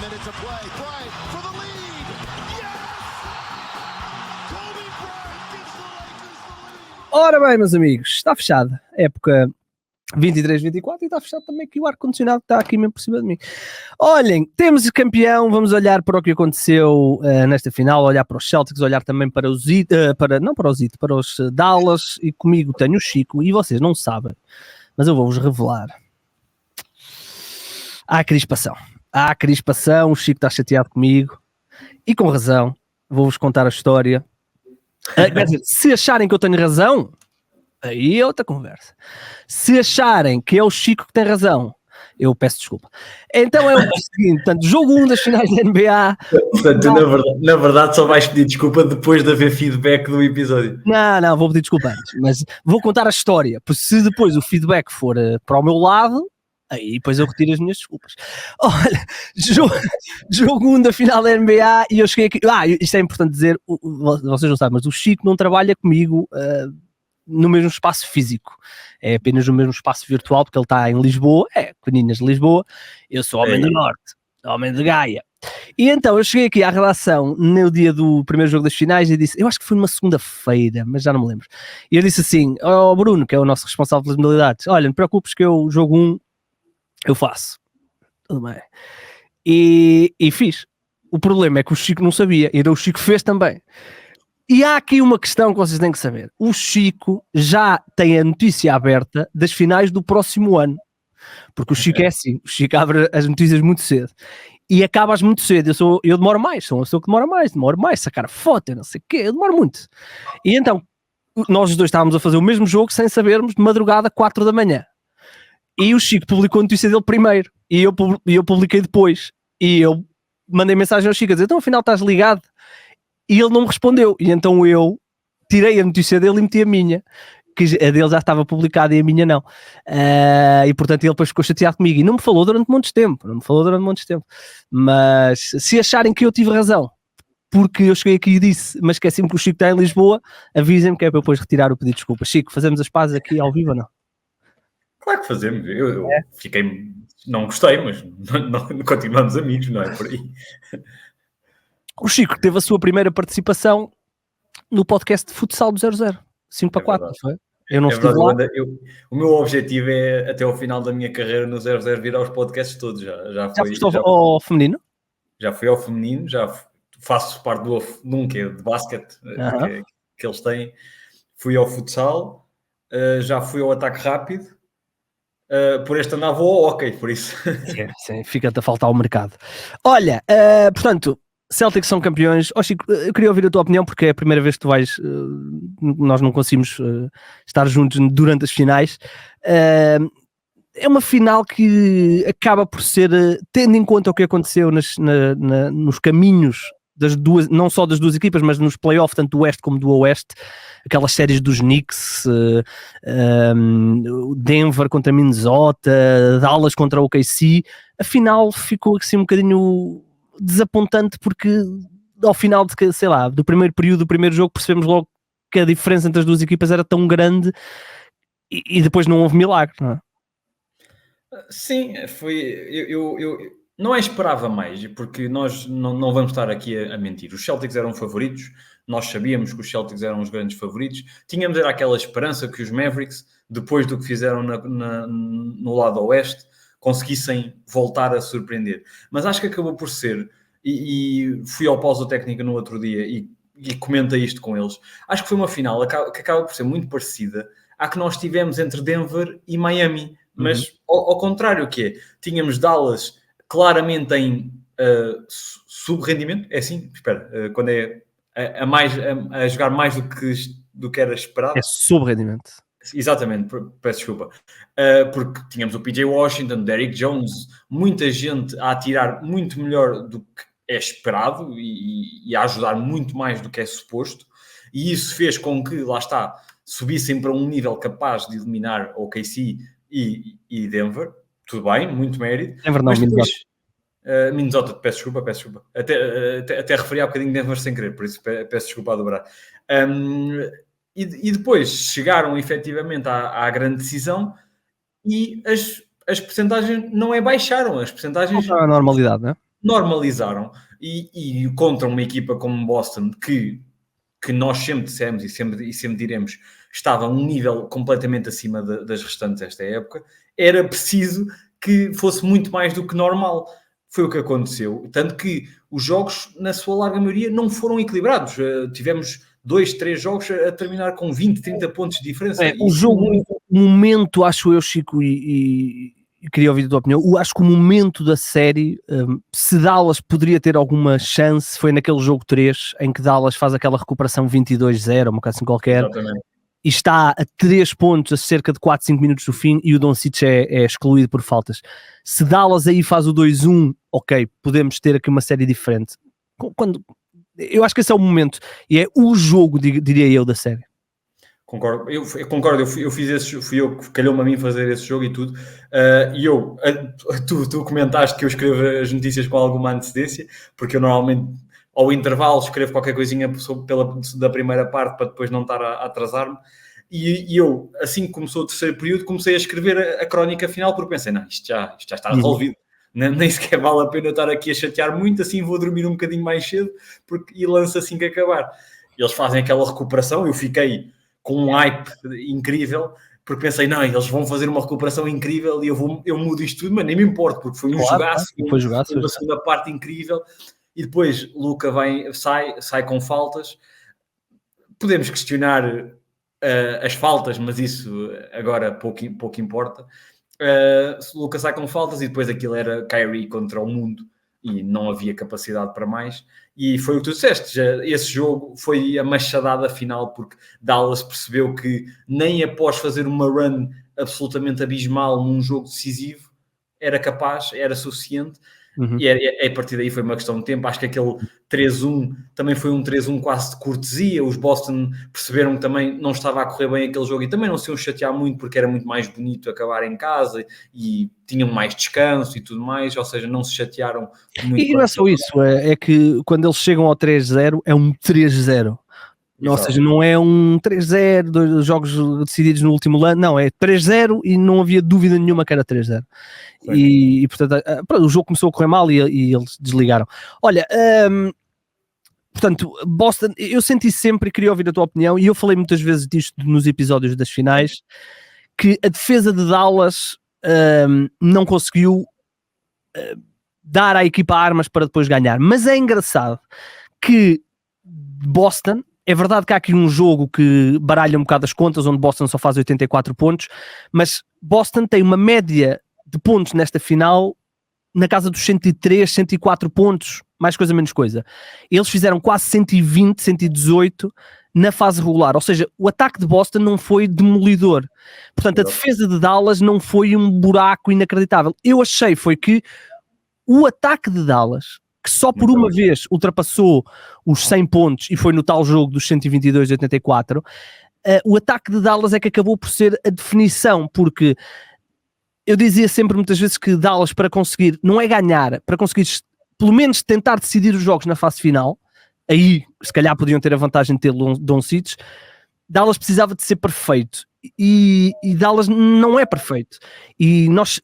minute to play. Bryant for the lead. Yes! Kobe Bryant gives the Lakers the lead. Ora bem, meus amigos, está fechada a época 23-24 e está fechado também aqui o ar-condicionado que está aqui mesmo por cima de mim. Olhem, temos o campeão, vamos olhar para o que aconteceu nesta final, olhar para os Celtics, olhar também para os para os Dallas, e comigo tenho o Chico, e vocês não sabem, mas eu vou-vos revelar. Há crispação, o Chico está chateado comigo, e com razão, vou-vos contar a história. Quer dizer, se acharem que eu tenho razão, aí é outra conversa. Se acharem que é o Chico que tem razão, eu peço desculpa. Então é o seguinte, portanto, jogo 1 das finais da NBA. Portanto, na verdade só vais pedir desculpa depois de haver feedback do episódio. Não, vou pedir desculpa antes, mas vou contar a história, porque se depois o feedback for para o meu lado, aí depois eu retiro as minhas desculpas. Olha, jogo 1 da final da NBA e eu cheguei aqui. Isto é importante dizer, vocês não sabem, mas o Chico não trabalha comigo no mesmo espaço físico, é apenas no mesmo espaço virtual, porque ele está em Lisboa, Coninas de Lisboa, eu sou homem do Norte, homem de Gaia. E então eu cheguei aqui à redação no dia do primeiro jogo das finais e disse, eu acho que foi numa segunda-feira, mas já não me lembro, e eu disse assim, ao Bruno, que é o nosso responsável pelas modalidades, olha, não te preocupes que eu jogo 1, eu faço, tudo bem, e fiz. O problema é que o Chico não sabia, e o Chico fez também. E há aqui uma questão que vocês têm que saber. O Chico já tem a notícia aberta das finais do próximo ano. Porque o Chico é assim. O Chico abre as notícias muito cedo. E acaba-as muito cedo. Eu demoro mais. Sou uma pessoa que demoro mais. Sacar a foto, não sei o quê. Eu demoro muito. E então, nós os dois estávamos a fazer o mesmo jogo sem sabermos, de madrugada, 4 da manhã. E o Chico publicou a notícia dele primeiro. E eu publiquei depois. E eu mandei mensagem ao Chico a dizer, então afinal estás ligado? E ele não me respondeu, e então eu tirei a notícia dele e meti a minha, que a dele já estava publicada e a minha não, e portanto ele depois ficou chateado comigo e não me falou durante montes de tempo, mas se acharem que eu tive razão, porque eu cheguei aqui e disse, mas esqueci-me que o Chico está em Lisboa, avisem-me que é para eu depois retirar o pedido de desculpa. Chico, fazemos as pazes aqui ao vivo ou não? Claro que fazemos, eu fiquei, não gostei, mas não, continuamos amigos, não é por aí. O Chico teve a sua primeira participação no podcast de futsal do 00, 5-4, não foi? Eu não estive lá. O meu objetivo é, até ao final da minha carreira no 00, vir aos podcasts todos. Já foste ao feminino? Já fui ao feminino, já faço parte de um que é de basquete, que eles têm. Fui ao futsal, já fui ao ataque rápido. Por este andava ao hockey, por isso. Sim, fica-te a faltar ao mercado. Olha, portanto, Celtics são campeões. Chico, eu queria ouvir a tua opinião, porque é a primeira vez que tu vais, nós não conseguimos estar juntos durante as finais. É uma final que acaba por ser, tendo em conta o que aconteceu nos caminhos das duas, não só das duas equipas, mas nos playoffs, tanto do Oeste como do Oeste, aquelas séries dos Knicks, Denver contra Minnesota, Dallas contra o OKC, a final ficou assim um bocadinho desapontante, porque ao final do primeiro período do primeiro jogo percebemos logo que a diferença entre as duas equipas era tão grande e depois não houve milagre, não é? Sim, foi. Eu não esperava mais, porque nós não vamos estar aqui a mentir. Os Celtics eram favoritos, nós sabíamos que os Celtics eram os grandes favoritos. Tínhamos era aquela esperança que os Mavericks, depois do que fizeram no lado oeste, conseguissem voltar a surpreender. Mas acho que acabou por ser, e fui ao pausa técnica no outro dia e comentei isto com eles, acho que foi uma final que acaba por ser muito parecida à que nós tivemos entre Denver e Miami. Mas ao contrário, que é, tínhamos Dallas claramente em sub-rendimento, é assim? Espera, quando é a jogar mais do que era esperado. É sub-rendimento. Exatamente, peço desculpa. Porque tínhamos o PJ Washington, Derrick Jones, muita gente a atirar muito melhor do que é esperado e a ajudar muito mais do que é suposto. E isso fez com que, lá está, subissem para um nível capaz de eliminar o OKC e Denver. Tudo bem, muito mérito. Denver não, Minnesota, peço desculpa. Até referi há bocadinho Denver sem querer, por isso peço desculpa a dobrar. E depois chegaram efetivamente à grande decisão e as percentagens não baixaram. As percentagens... Não, a normalidade, não é? normalizaram e contra uma equipa como Boston que nós sempre dissemos e sempre diremos estava a um nível completamente acima das restantes esta época, era preciso que fosse muito mais do que normal. Foi o que aconteceu. Tanto que os jogos, na sua larga maioria, não foram equilibrados. Tivemos 2, 3 jogos a terminar com 20, 30 pontos de diferença. O jogo, o momento, acho eu, Chico, e queria ouvir a tua opinião, eu acho que o momento da série, se Dallas poderia ter alguma chance, foi naquele jogo 3, em que Dallas faz aquela recuperação 22-0, uma coisa assim qualquer. Exatamente. E está a 3 pontos a cerca de 4, 5 minutos do fim e o Doncic é excluído por faltas. Se Dallas aí faz o 2-1, ok, podemos ter aqui uma série diferente. Eu acho que esse é o momento e é o jogo, diria eu, da série. Concordo, eu concordo, eu fiz esse, fui eu que calhou-me a mim fazer esse jogo e tudo, e tu comentaste que eu escrevo as notícias com alguma antecedência, porque eu normalmente ao intervalo escrevo qualquer coisinha da primeira parte para depois não estar a atrasar-me, e eu, assim que começou o terceiro período, comecei a escrever a crónica final, porque pensei, não, isto já está resolvido, nem sequer vale a pena eu estar aqui a chatear muito, assim vou dormir um bocadinho mais cedo, e lanço assim que acabar. Eles fazem aquela recuperação, eu fiquei com um hype incrível, porque pensei, não, eles vão fazer uma recuperação incrível e eu mudo isto tudo, mas nem me importo, porque foi um jogaço, foi uma segunda parte incrível, e depois Luka sai com faltas. Podemos questionar as faltas, mas isso agora pouco importa. Luka sai com faltas e depois aquilo era Kyrie contra o mundo e não havia capacidade para mais, e foi o que tu disseste, esse jogo foi a machadada final, porque Dallas percebeu que nem após fazer uma run absolutamente abismal num jogo decisivo era capaz, era suficiente. E a partir daí foi uma questão de tempo. Acho que aquele 3-1 também foi um 3-1 quase de cortesia. Os Boston perceberam que também não estava a correr bem aquele jogo e também não se iam chatear muito, porque era muito mais bonito acabar em casa e tinham mais descanso e tudo mais, ou seja, não se chatearam muito. E não é só isso, é que quando eles chegam ao 3-0 é um 3-0. Ou seja, não é um 3-0, 2 jogos decididos no último lance, não, é 3-0 e não havia dúvida nenhuma que era 3-0. E portanto, o jogo começou a correr mal e eles desligaram. Olha, portanto, Boston, eu senti sempre, e queria ouvir a tua opinião, e eu falei muitas vezes disto nos episódios das finais, que a defesa de Dallas não conseguiu dar à equipa armas para depois ganhar. Mas é engraçado que Boston, é verdade que há aqui um jogo que baralha um bocado as contas, onde Boston só faz 84 pontos, mas Boston tem uma média de pontos nesta final na casa dos 103, 104 pontos, mais coisa, menos coisa. Eles fizeram quase 120, 118 na fase regular, ou seja, o ataque de Boston não foi demolidor. Portanto, a defesa de Dallas não foi um buraco inacreditável. Eu achei foi que o ataque de Dallas, que só por uma vez ultrapassou os 100 pontos e foi no tal jogo dos 122-84, o ataque de Dallas é que acabou por ser a definição, porque eu dizia sempre muitas vezes que Dallas, para conseguir, não é ganhar, para conseguir pelo menos tentar decidir os jogos na fase final, aí se calhar podiam ter a vantagem de ter Doncic, Dallas precisava de ser perfeito. E Dallas não é perfeito, e nós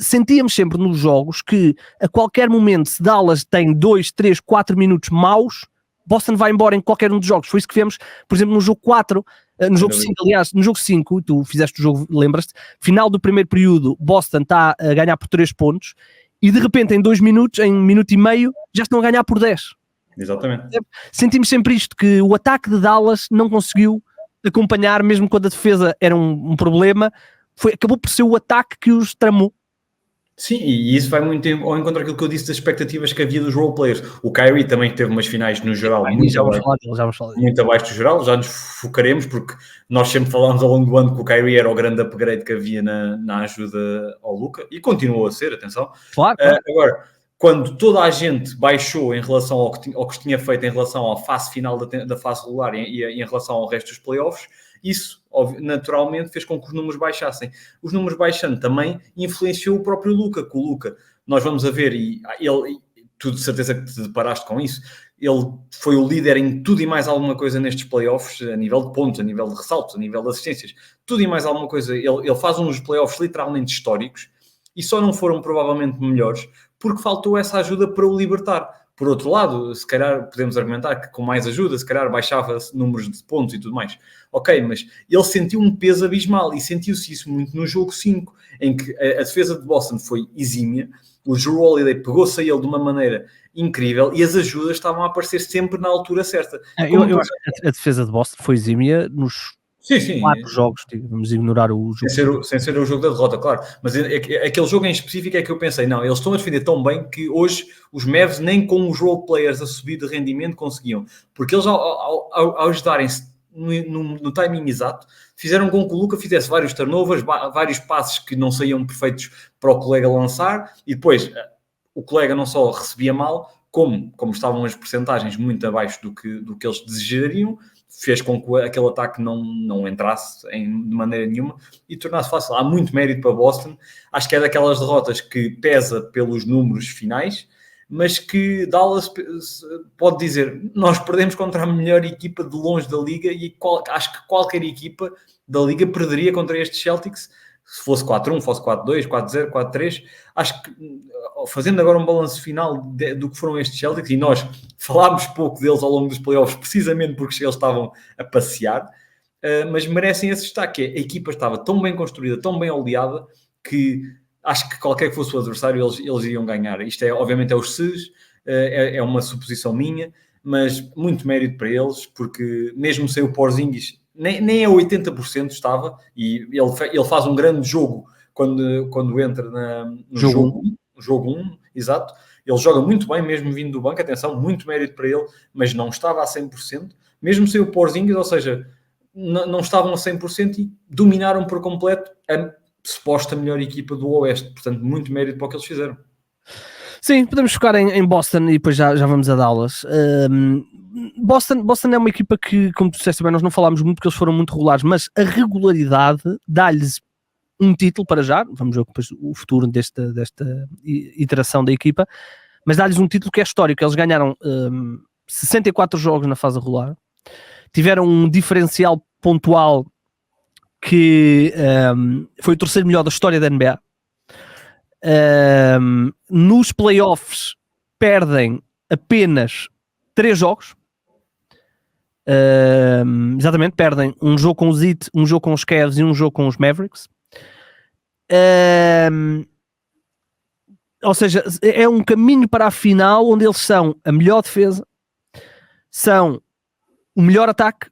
sentíamos sempre nos jogos que a qualquer momento, se Dallas tem 2, 3, 4 minutos maus, Boston vai embora em qualquer um dos jogos. Foi isso que vemos, por exemplo, no jogo 4, no jogo 5, aliás, no jogo 5, tu fizeste o jogo, lembras-te, final do primeiro período, Boston está a ganhar por 3 pontos, e de repente em 2 minutos, em 1 minuto e meio, já estão a ganhar por 10. Exatamente. Sentimos sempre isto, que o ataque de Dallas não conseguiu acompanhar, mesmo quando a defesa era um problema, acabou por ser o ataque que os tramou. Sim, e isso vai muito ao encontro daquilo que eu disse das expectativas que havia dos roleplayers. O Kyrie também teve umas finais no geral muito abaixo do geral, já nos focaremos, porque nós sempre falámos ao longo do ano que o Kyrie era o grande upgrade que havia na ajuda ao Luka, e continuou a ser, atenção. Claro. Agora, quando toda a gente baixou em relação ao que tinha feito em relação à fase final da fase regular e em relação ao resto dos playoffs, isso naturalmente fez com que os números baixassem. Os números baixando também influenciou o próprio Luka, que o Luka, nós vamos a ver, e tu de certeza que te deparaste com isso, ele foi o líder em tudo e mais alguma coisa nestes playoffs, a nível de pontos, a nível de ressaltos, a nível de assistências, tudo e mais alguma coisa. Ele faz uns playoffs literalmente históricos, e só não foram provavelmente melhores porque faltou essa ajuda para o libertar. Por outro lado, se calhar podemos argumentar que com mais ajuda, se calhar baixava-se números de pontos e tudo mais. Ok, mas ele sentiu um peso abismal e sentiu-se isso muito no jogo 5, em que a defesa de Boston foi exímia, o Jrue Holiday pegou-se a ele de uma maneira incrível e as ajudas estavam a aparecer sempre na altura certa. Eu acho que a defesa de Boston foi exímia nos Sim. 4 jogos, vamos ignorar o jogo. Sem ser o jogo da derrota, claro. Mas aquele jogo em específico é que eu pensei, não, eles estão a defender tão bem que hoje os Mavs nem com os role players a subir de rendimento conseguiam. Porque eles, ao ajudarem-se no timing exato, fizeram com que o Luka fizesse vários turnovers, vários passes que não saíam perfeitos para o colega lançar, e depois o colega não só recebia mal, como estavam as percentagens muito abaixo do que eles desejariam, fez com que aquele ataque não entrasse de maneira nenhuma e tornasse fácil. Há muito mérito para Boston. Acho que é daquelas derrotas que pesa pelos números finais, mas que Dallas pode dizer, nós perdemos contra a melhor equipa de longe da liga e acho que qualquer equipa da liga perderia contra estes Celtics, se fosse 4-1, fosse 4-2, 4-0, 4-3. Acho que, fazendo agora um balanço final do que foram estes Celtics, e nós falámos pouco deles ao longo dos playoffs, precisamente porque eles estavam a passear, mas merecem esse destaque. A equipa estava tão bem construída, tão bem oleada, que acho que qualquer que fosse o adversário, eles iam ganhar. Isto obviamente é os SES, é uma suposição minha, mas muito mérito para eles, porque mesmo sem o Porzingis, nem a 80% estava, e ele faz um grande jogo quando entra no jogo 1, exato. Ele joga muito bem, mesmo vindo do banco, atenção, muito mérito para ele, mas não estava a 100%, mesmo sem o Porzingis, ou seja, não estavam a 100% e dominaram por completo a suposta melhor equipa do Oeste, portanto, muito mérito para o que eles fizeram. Sim, podemos focar em Boston e depois já vamos a Dallas. Boston é uma equipa que, como tu disseste bem, nós não falámos muito porque eles foram muito regulares, mas a regularidade dá-lhes um título para já, vamos ver depois o futuro desta iteração da equipa, mas dá-lhes um título que é histórico. Eles ganharam 64 jogos na fase regular, tiveram um diferencial pontual que foi o terceiro melhor da história da NBA. Nos playoffs perdem apenas 3 jogos. Exatamente, perdem um jogo com os Heat, um jogo com os Cavs e um jogo com os Mavericks. Ou seja, é um caminho para a final onde eles são a melhor defesa, são o melhor ataque.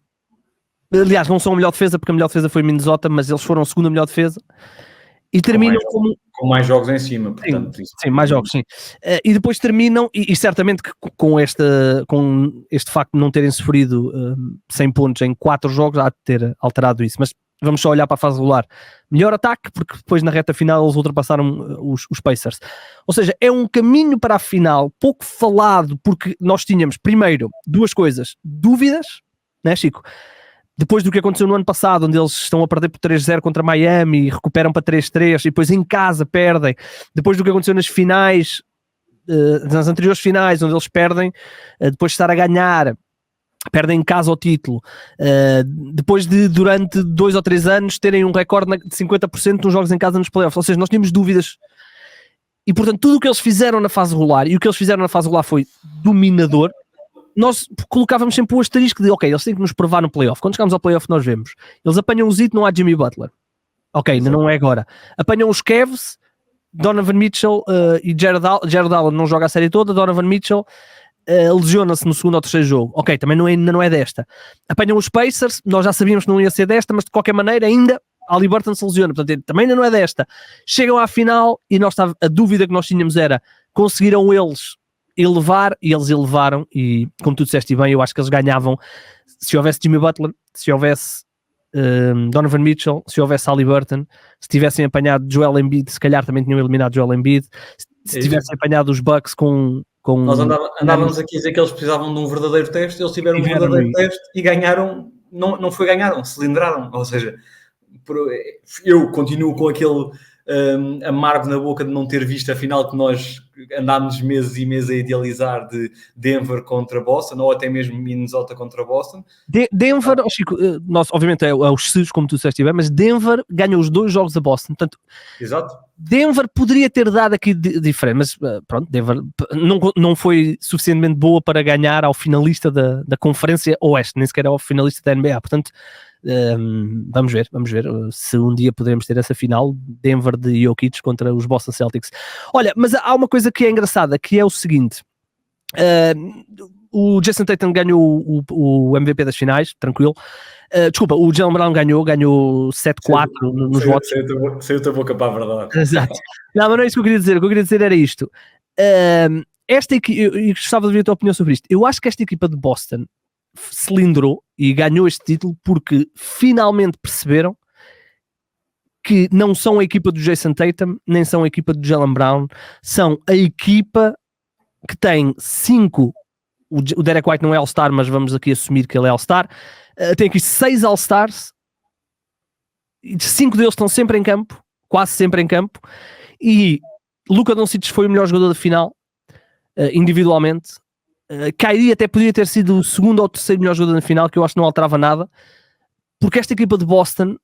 Aliás, não são a melhor defesa porque a melhor defesa foi Minnesota, mas eles foram a segunda melhor defesa e terminam com mais jogos em cima, portanto. Sim, mais jogos, sim. E depois terminam, e certamente que com este facto de não terem sofrido 100 pontos em 4 jogos, há de ter alterado isso. Mas vamos só olhar para a fase regular. Melhor ataque, porque depois na reta final eles ultrapassaram os Pacers. Ou seja, é um caminho para a final pouco falado, porque nós tínhamos, primeiro, 2 coisas. Dúvidas, né, Chico? Depois do que aconteceu no ano passado, onde eles estão a perder por 3-0 contra Miami e recuperam para 3-3 e depois em casa perdem. Depois do que aconteceu nas finais, nas anteriores finais, onde eles perdem, depois de estar a ganhar, perdem em casa o título. Depois de, durante 2 ou 3 anos, terem um recorde de 50% nos jogos em casa nos playoffs. Ou seja, nós tínhamos dúvidas. E, portanto, tudo o que eles fizeram na fase regular, e o que eles fizeram na fase regular foi dominador. Nós colocávamos sempre o asterisco de ok, eles têm que nos provar no playoff. Quando chegamos ao playoff nós vemos, eles apanham os Heat, não há Jimmy Butler, ok, ainda não é agora. Apanham os Cavs, Donovan Mitchell e Jared Allen não joga a série toda, Donovan Mitchell lesiona-se no segundo ou terceiro jogo, ok, também ainda não é desta. Apanham os Pacers, nós já sabíamos que não ia ser desta, mas de qualquer maneira ainda Haliburton se lesiona, portanto também ainda não é desta. Chegam à final e a dúvida que nós tínhamos era, conseguiram eles elevar, e eles elevaram, e como tu disseste bem, eu acho que eles ganhavam se houvesse Jimmy Butler, se houvesse Donovan Mitchell, se houvesse Haliburton, se tivessem apanhado Joel Embiid, se calhar também tinham eliminado Joel Embiid, se tivessem apanhado os Bucks com nós andávamos aqui a dizer que eles precisavam de um verdadeiro teste, eles tiveram um verdadeiro teste e ganharam, não foi ganharam, cilindraram, ou seja, eu continuo com aquele amargo na boca de não ter visto a final que nós andámos meses e meses a idealizar de Denver contra Boston, ou até mesmo Minnesota contra Boston. Denver, Chico, nós, obviamente é os SES, como tu disseste bem, mas Denver ganhou os 2 jogos a Boston, portanto, Exato. Denver poderia ter dado aqui diferente, mas pronto, Denver não foi suficientemente boa para ganhar ao finalista da Conferência Oeste, nem sequer ao finalista da NBA, portanto, vamos ver se um dia poderemos ter essa final, Denver de Jokic contra os Boston Celtics. Olha, mas há uma coisa que é engraçada, que é o seguinte, o Jason Tatum ganhou o MVP das finais, tranquilo. Desculpa, o Jaylen Brown ganhou 7-4 nos votos. Saiu a boca para a verdade. Exato. Não, mas não é isso que eu queria dizer. O que eu queria dizer era isto. Esta equipa, eu gostava de ver a tua opinião sobre isto. Eu acho que esta equipa de Boston cilindrou e ganhou este título porque finalmente perceberam que não são a equipa do Jason Tatum, nem são a equipa do Jaylen Brown, são a equipa que tem 5. O Derek White não é All-Star, mas vamos aqui assumir que ele é All-Star. Tem aqui 6 All-Stars, e 5 deles estão sempre em campo, quase sempre em campo, e Luka Doncic foi o melhor jogador da final, individualmente. Kyrie até podia ter sido o segundo ou terceiro melhor jogador na final, que eu acho que não alterava nada, porque esta equipa de Boston,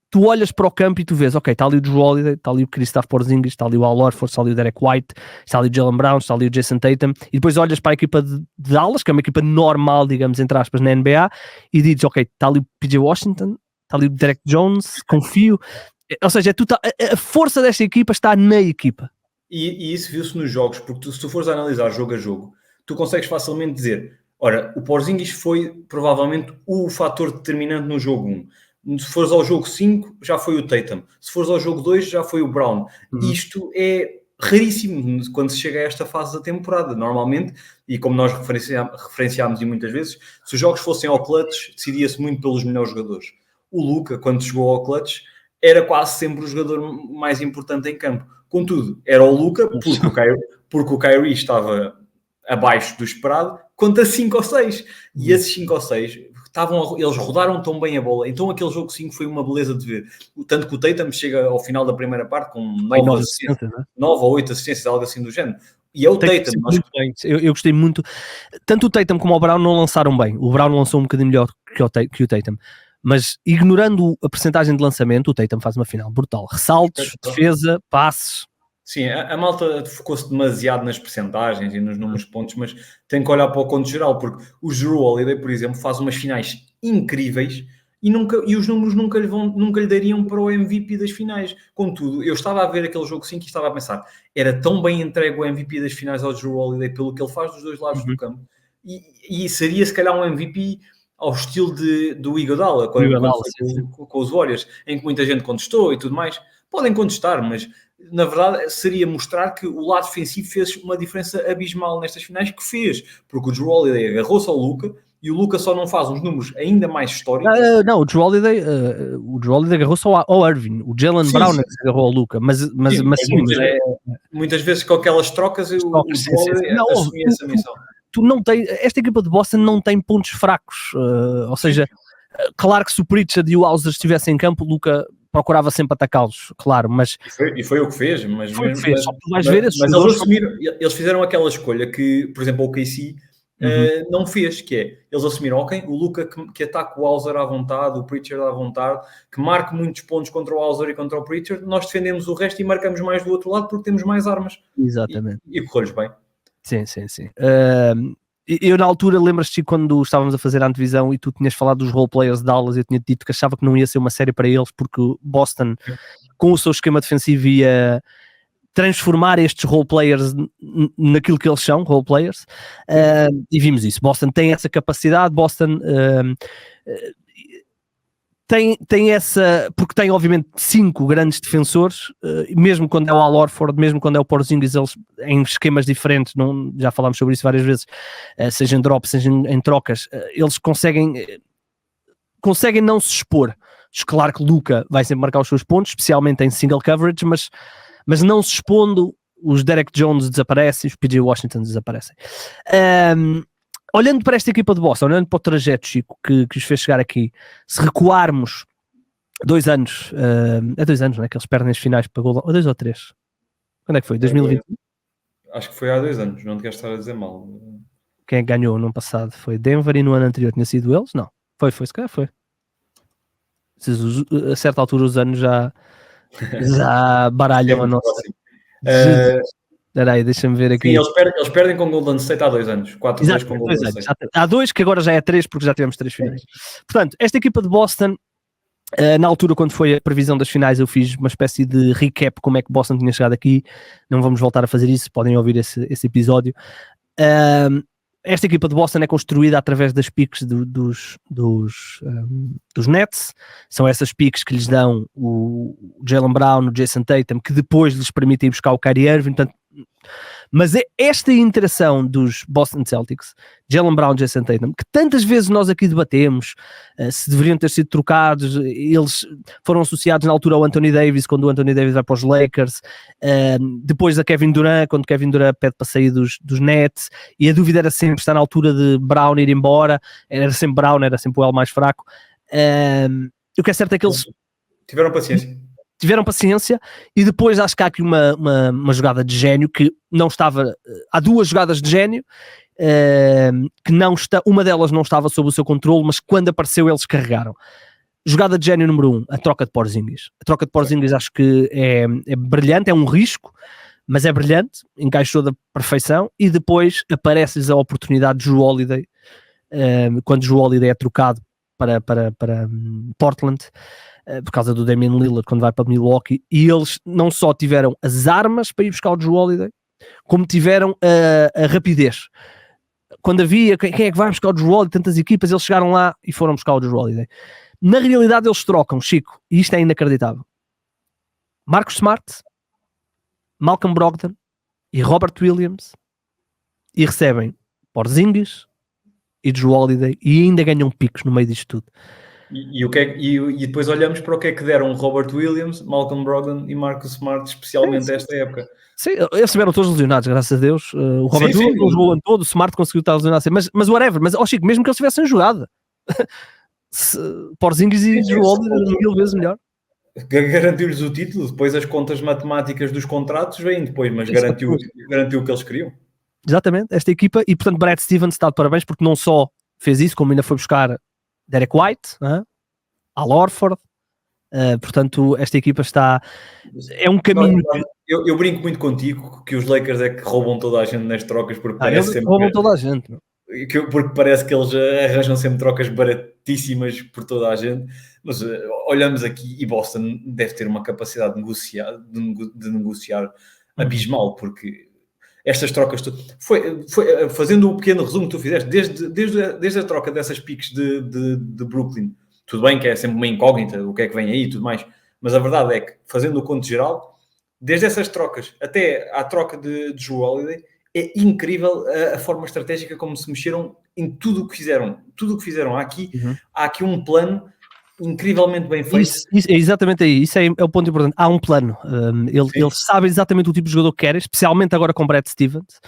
tu olhas para o campo e tu vês, ok, está ali o Jrue Holiday, está ali o Kristaps Porzingis, está ali o Al Horford, está ali o Derek White, está ali o Jaylen Brown, está ali o Jason Tatum, e depois olhas para a equipa de Dallas, que é uma equipa normal, digamos, entre aspas, na NBA, e dizes, ok, está ali o PJ Washington, está ali o Derek Jones, confio. Ou seja, a força desta equipa está na equipa. E isso viu-se nos jogos, porque se tu fores a analisar jogo a jogo, tu consegues facilmente dizer, ora, o Porzingis foi provavelmente o fator determinante no jogo 1. Se fores ao jogo 5, já foi o Tatum. Se fores ao jogo 2, já foi o Brown. Isto é raríssimo quando se chega a esta fase da temporada. Normalmente, e como nós referenciámos e muitas vezes, se os jogos fossem ao clutch, decidia-se muito pelos melhores jogadores. O Luka, quando chegou ao clutch, era quase sempre o jogador mais importante em campo. Contudo, era o Luka, porque o Kyrie estava abaixo do esperado, contra 5 ou 6. E esses 5 ou 6... eles rodaram tão bem a bola, então aquele jogo 5 foi uma beleza de ver, tanto que o Tatum chega ao final da primeira parte com 9 ou 8 assistências, algo assim do género, e é o Tatum. Eu gostei muito, tanto o Tatum como o Brown não lançaram bem, o Brown lançou um bocadinho melhor que o Tatum, mas ignorando a percentagem de lançamento, o Tatum faz uma final brutal, ressaltos, defesa, passes. Sim, a malta focou-se demasiado nas percentagens e nos números de pontos, mas tem que olhar para o conto geral, porque o Jrue Holiday, por exemplo, faz umas finais incríveis e os números nunca lhe dariam para o MVP das finais. Contudo, eu estava a ver aquele jogo 5 e estava a pensar, era tão bem entregue o MVP das finais ao Jrue Holiday pelo que ele faz dos dois lados do campo, e seria se calhar um MVP ao estilo do Iguodala, com os Warriors, em que muita gente contestou e tudo mais. Podem contestar, mas na verdade seria mostrar que o lado defensivo fez uma diferença abismal nestas finais, que fez, porque o Jrue Holiday agarrou-se ao Luka e o Luka só não faz uns números ainda mais históricos. Não, o Jrue Holiday agarrou-se ao Irving, o Jaylen Brown é que se agarrou ao Luka, mas muitas vezes com aquelas trocas o Jrue Holiday assumia essa missão. Esta equipa de Boston não tem pontos fracos, ou seja, claro que se o Pritchard e o Hauser estivessem em campo, o Luka procurava sempre atacá-los, claro, mas... E foi o que fez, mas eles fizeram aquela escolha que, por exemplo, o KC não fez, que é, eles assumiram, ok, o Luka que ataque o Hauser à vontade, o Pritchard à vontade, que marque muitos pontos contra o Hauser e contra o Pritchard, nós defendemos o resto e marcamos mais do outro lado porque temos mais armas. Exatamente. E correu-lhes bem. Sim. Eu na altura, lembras-te quando estávamos a fazer a antevisão e tu tinhas falado dos roleplayers de Dallas, eu tinha dito que achava que não ia ser uma série para eles porque Boston, com o seu esquema defensivo, ia transformar estes roleplayers naquilo que eles são, roleplayers, e vimos isso. Boston tem essa capacidade, Boston tem essa, porque tem obviamente 5 grandes defensores, mesmo quando é o Al Horford, mesmo quando é o Porzingis, eles em esquemas diferentes, já falámos sobre isso várias vezes, seja em drop, seja em trocas, eles conseguem não se expor. Claro que Luka vai sempre marcar os seus pontos, especialmente em single coverage, mas não se expondo, os Derek Jones desaparecem, os PJ Washington desaparecem. Olhando para esta equipa de Boston, olhando para o trajeto, Chico, que os fez chegar aqui, se recuarmos 2 anos, é 2 anos, não é? Que eles perdem as finais para Golden, ou 2 ou 3? Quando é que foi? 2020? Acho que foi há 2 anos, não te quero estar a dizer mal. Quem é que ganhou no ano passado? Foi Denver e no ano anterior tinha sido eles? Não. Se calhar foi. A certa altura os anos já baralham a nossa. Próximo. Espera aí, deixa-me ver aqui. Sim, eles perdem com o Golden State há 2 anos. 4-2 com o Golden State. Há 2 que agora já é 3 porque já tivemos 3 finais. Portanto, esta equipa de Boston, na altura quando foi a previsão das finais, eu fiz uma espécie de recap como é que Boston tinha chegado aqui. Não vamos voltar a fazer isso, podem ouvir esse episódio. Esta equipa de Boston é construída através das picks dos Nets. São essas picks que lhes dão o Jaylen Brown, o Jason Tatum, que depois lhes permitem buscar o Kyrie Irving. Portanto, mas é esta interação dos Boston Celtics, Jaylen Brown, Jason Tatum, que tantas vezes nós aqui debatemos se deveriam ter sido trocados. Eles foram associados na altura ao Anthony Davis, quando o Anthony Davis vai para os Lakers, depois a Kevin Durant, quando Kevin Durant pede para sair dos Nets, e a dúvida era sempre, está na altura de Brown ir embora, era sempre Brown, era sempre o elo mais fraco. O que é certo é que eles tiveram paciência, e depois acho que há aqui uma jogada de gênio que não estava. Há 2 jogadas de gênio que não está, uma delas não estava sob o seu controle, mas quando apareceu eles carregaram. Jogada de gênio número 1, a troca de Porzingis. A troca de Porzingis acho que é brilhante, é um risco, mas é brilhante, encaixou da perfeição, e depois aparece-lhes a oportunidade de Jrue Holiday, quando Jrue Holiday é trocado para Portland, por causa do Damian Lillard quando vai para Milwaukee, e eles não só tiveram as armas para ir buscar o Jrue Holiday, como tiveram a rapidez. Quando havia quem é que vai buscar o Jrue Holiday, tantas equipas, eles chegaram lá e foram buscar o Jrue Holiday. Na realidade eles trocam, Chico, e isto é inacreditável, Marcus Smart, Malcolm Brogdon e Robert Williams, e recebem Porzingis e Jrue Holiday, e ainda ganham picos no meio disto tudo. E depois olhamos para o que é que deram Robert Williams, Malcolm Brogdon e Marcus Smart, especialmente esta época. Sim, eles estiveram todos lesionados, graças a Deus. O Robert Williams não jogou todo, o Smart conseguiu estar lesionado, mas whatever. Mas, Chico, mesmo que eles tivessem jogado, Porzingis e Jrue Holiday eram 1000 vezes melhor. Garantiu-lhes o título, depois as contas matemáticas dos contratos vêm depois, mas garantiu o que eles queriam. Exatamente, esta equipa, e portanto Brad Stevens está de parabéns, porque não só fez isso, como ainda foi buscar Derek White, Al Horford. Portanto, esta equipa é um caminho. Eu brinco muito contigo que os Lakers é que roubam toda a gente nas trocas, porque parece sempre roubam toda a gente. Porque parece que eles arranjam sempre trocas baratíssimas por toda a gente, mas olhamos aqui e Boston deve ter uma capacidade de negociar abismal, porque estas trocas foi fazendo o pequeno resumo que tu fizeste, desde a troca dessas picks de Brooklyn, tudo bem que é sempre uma incógnita o que é que vem aí e tudo mais, mas a verdade é que, fazendo o conto geral, desde essas trocas até à troca de Jrue Holiday, é incrível a forma estratégica como se mexeram em tudo o que fizeram. Tudo o que fizeram há aqui um plano incrivelmente bem feito. Isso é exatamente aí, isso é o ponto importante. Há um plano. Eles sabem exatamente o tipo de jogador que querem, especialmente agora com Brad Stevens.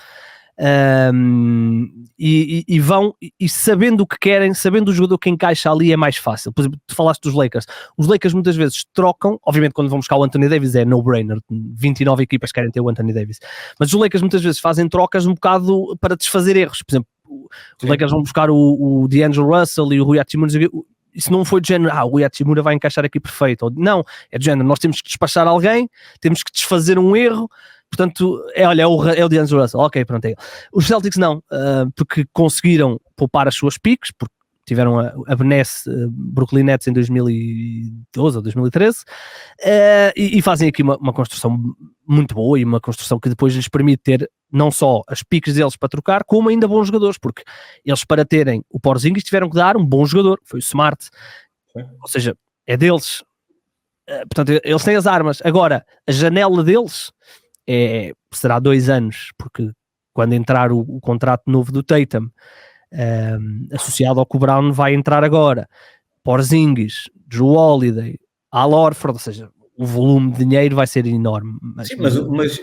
E vão, e sabendo o que querem, sabendo o jogador que encaixa ali, é mais fácil. Por exemplo, tu falaste dos Lakers. Os Lakers muitas vezes trocam, obviamente quando vão buscar o Anthony Davis é no-brainer, 29 equipas querem ter o Anthony Davis, mas os Lakers muitas vezes fazem trocas um bocado para desfazer erros. Por exemplo, os Lakers vão buscar o D'Angelo Russell e o Rui Hachimura. Isso não foi de género, o Rui Hachimura vai encaixar aqui perfeito. Ou, não, é de género, nós temos que despachar alguém, temos que desfazer um erro. Portanto, é o D'Angelo Russell. Ok, pronto, é ele. Os Celtics não, porque conseguiram poupar as suas piques, porque tiveram a Benesse Brooklyn Nets em 2012 ou 2013, e fazem aqui uma construção muito boa, e uma construção que depois lhes permite ter não só as piques deles para trocar, como ainda bons jogadores, porque eles, para terem o Porzingis, tiveram que dar um bom jogador, foi o Smart. Sim. Ou seja, é deles. Portanto, eles têm as armas. Agora, a janela deles será 2 anos, porque quando entrar o contrato novo do Tatum, associado ao que o Brown vai entrar agora, Porzingis, Jrue Holiday, Al Horford, ou seja, o volume de dinheiro vai ser enorme. Sim,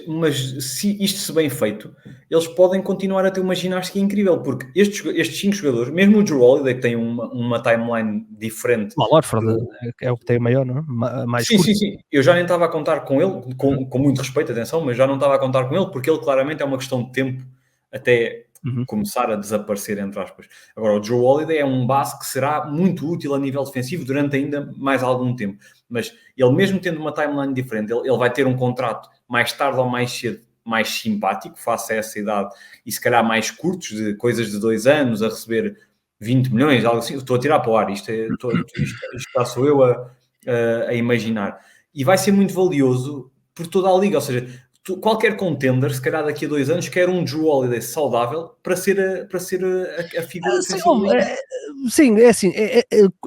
mas se isto se bem feito, eles podem continuar a ter uma ginástica incrível, porque estes 5 jogadores, mesmo o Drew Holiday, que tem uma timeline diferente. O Horford é o que tem o maior, não é? Mais curto. Sim. Eu já nem estava a contar com ele, com muito respeito, atenção, mas já não estava a contar com ele, porque ele claramente é uma questão de tempo até começar a desaparecer, entre aspas. Agora, o Drew Holiday é um base que será muito útil a nível defensivo durante ainda mais algum tempo. Mas ele, mesmo tendo uma timeline diferente, ele vai ter um contrato mais tarde ou mais cedo, mais simpático, face a essa idade, e se calhar mais curtos, de coisas de 2 anos, a receber 20 milhões, algo assim. Estou a tirar para o ar, isto já sou eu a imaginar. E vai ser muito valioso por toda a liga, ou seja, qualquer contender, se calhar daqui a 2 anos, quer um Drew Holiday saudável para ser a figura sim, é assim,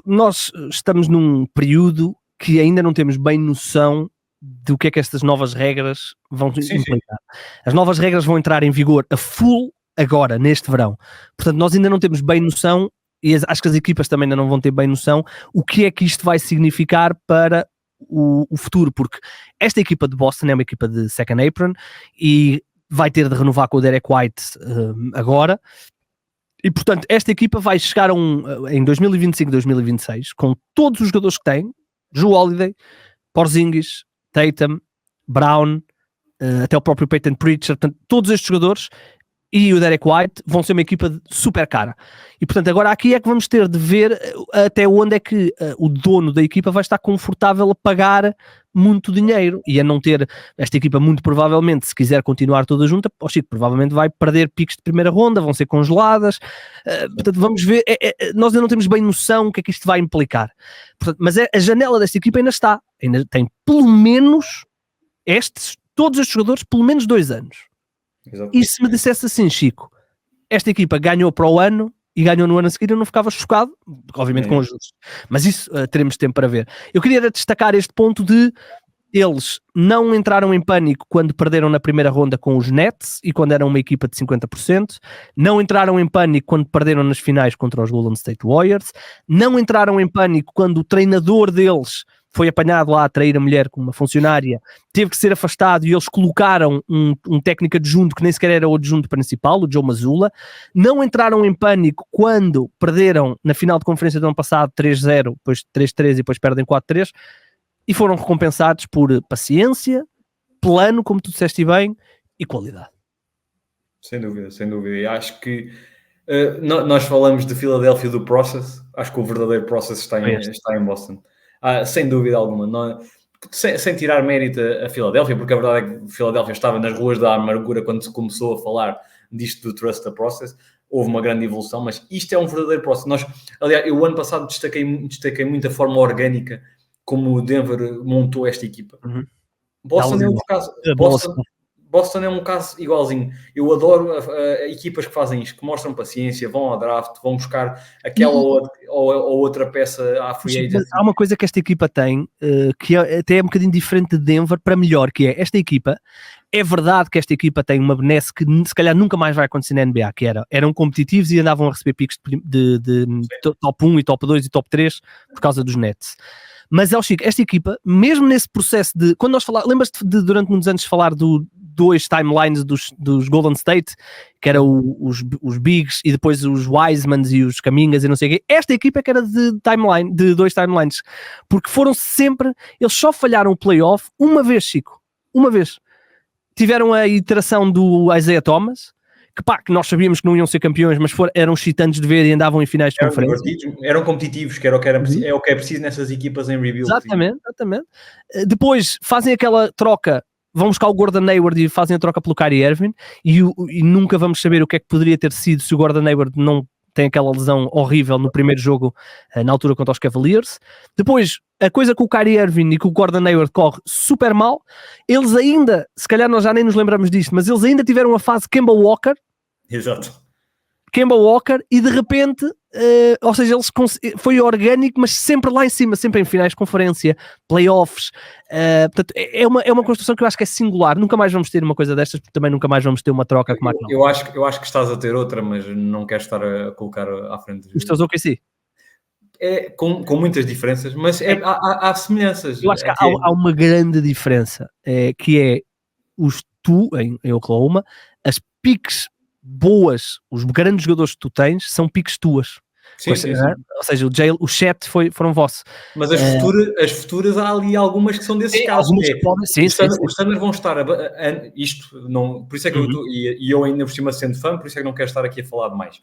nós estamos num período que ainda não temos bem noção do que é que estas novas regras vão implicar. As novas regras vão entrar em vigor a full agora, neste verão. Portanto, nós ainda não temos bem noção, e acho que as equipas também ainda não vão ter bem noção, o que é que isto vai significar para o futuro, porque esta equipa de Boston é uma equipa de second apron e vai ter de renovar com o Derek White agora, e portanto esta equipa vai chegar em 2025-2026 com todos os jogadores que tem, Drew Holiday, Porzingis, Tatum, Brown, até o próprio Peyton Pritchard, portanto, todos estes jogadores e o Derek White vão ser uma equipa super cara. E portanto agora aqui é que vamos ter de ver até onde é que o dono da equipa vai estar confortável a pagar muito dinheiro e a não ter esta equipa, muito provavelmente, se quiser continuar toda junta, provavelmente vai perder picks de primeira ronda, vão ser congeladas. Portanto vamos ver, nós ainda não temos bem noção o que é que isto vai implicar. Portanto, mas a janela desta equipa ainda está, ainda tem pelo menos todos estes jogadores, pelo menos 2 anos. Exato. E se me dissesse assim, Chico, esta equipa ganhou para o ano e ganhou no ano a seguir, eu não ficava chocado, obviamente com ajustes, mas isso teremos tempo para ver. Eu queria destacar este ponto de eles não entraram em pânico quando perderam na primeira ronda com os Nets e quando eram uma equipa de 50%, não entraram em pânico quando perderam nas finais contra os Golden State Warriors, não entraram em pânico quando o treinador deles foi apanhado lá a trair a mulher com uma funcionária, teve que ser afastado e eles colocaram um técnico adjunto que nem sequer era o adjunto principal, o Joe Mazzulla. Não entraram em pânico quando perderam na final de conferência do ano passado 3-0, depois 3-3 e depois perdem 4-3 e foram recompensados por paciência, plano, como tu disseste bem, e qualidade. Sem dúvida, sem dúvida. E acho que nós falamos de Filadélfia do process, acho que o verdadeiro process está em Boston. Sem dúvida alguma, sem tirar mérito a Filadélfia, porque a verdade é que Filadélfia estava nas ruas da amargura quando se começou a falar disto do Trust the Process. Houve uma grande evolução, mas isto é um verdadeiro process. Aliás, eu o ano passado destaquei muito a forma orgânica como o Denver montou esta equipa. Boston é outro caso. Boston é um caso igualzinho. Eu adoro equipas que fazem isto, que mostram paciência, vão ao draft, vão buscar aquela ou outra peça à free agent. Há uma coisa que esta equipa tem, que até é um bocadinho diferente de Denver para melhor, que é esta equipa. É verdade que esta equipa tem uma benesse que se calhar nunca mais vai acontecer na NBA, que eram competitivos e andavam a receber picks de top 1 e top 2 e top 3 por causa dos Nets. Mas, Chico, esta equipa, mesmo nesse processo de... Quando nós falamos, lembras-te durante muitos anos falar dos 2 timelines dos Golden State, que era os Bigs e depois os Wisemans e os Camingas e não sei o quê. Esta equipa é que era de 2 timelines, porque foram sempre... Eles só falharam o playoff uma vez, Chico. Uma vez. Tiveram a iteração do Isaiah Thomas, que nós sabíamos que não iam ser campeões, mas eram excitantes de ver e andavam em finais de conferência. Eram competitivos, que é o que é preciso nessas equipas em rebuild. Exatamente. Depois fazem aquela troca, vão buscar o Gordon Hayward e fazem a troca pelo Kyrie Irving e nunca vamos saber o que é que poderia ter sido se o Gordon Hayward não tem aquela lesão horrível no primeiro jogo, na altura contra os Cavaliers. Depois, a coisa com o Kyrie Irving e com o Gordon Hayward corre super mal. Eles ainda, se calhar nós já nem nos lembramos disto, mas eles ainda tiveram a fase Kemba Walker. Exato. Kemba Walker e de repente, ou seja, foi orgânico, mas sempre lá em cima, sempre em finais de conferência, playoffs. Portanto, é uma construção que eu acho que é singular. Nunca mais vamos ter uma coisa destas, porque também nunca mais vamos ter uma troca como aquela. Eu acho que estás a ter outra, mas não quero estar a colocar à frente. Os teus OKC? é com muitas diferenças, mas há semelhanças. Eu acho que há uma grande diferença, que é em Oklahoma, as piques boas, os grandes jogadores que tu tens, são piques tuas. Sim, sim. Ou seja, o Chet foram vosso. Mas as futuras há ali algumas que são desses casos. Algumas que podem, os Thunder vão estar isto, não, por isso é que eu ainda por cima sendo fã, por isso é que não quero estar aqui a falar demais.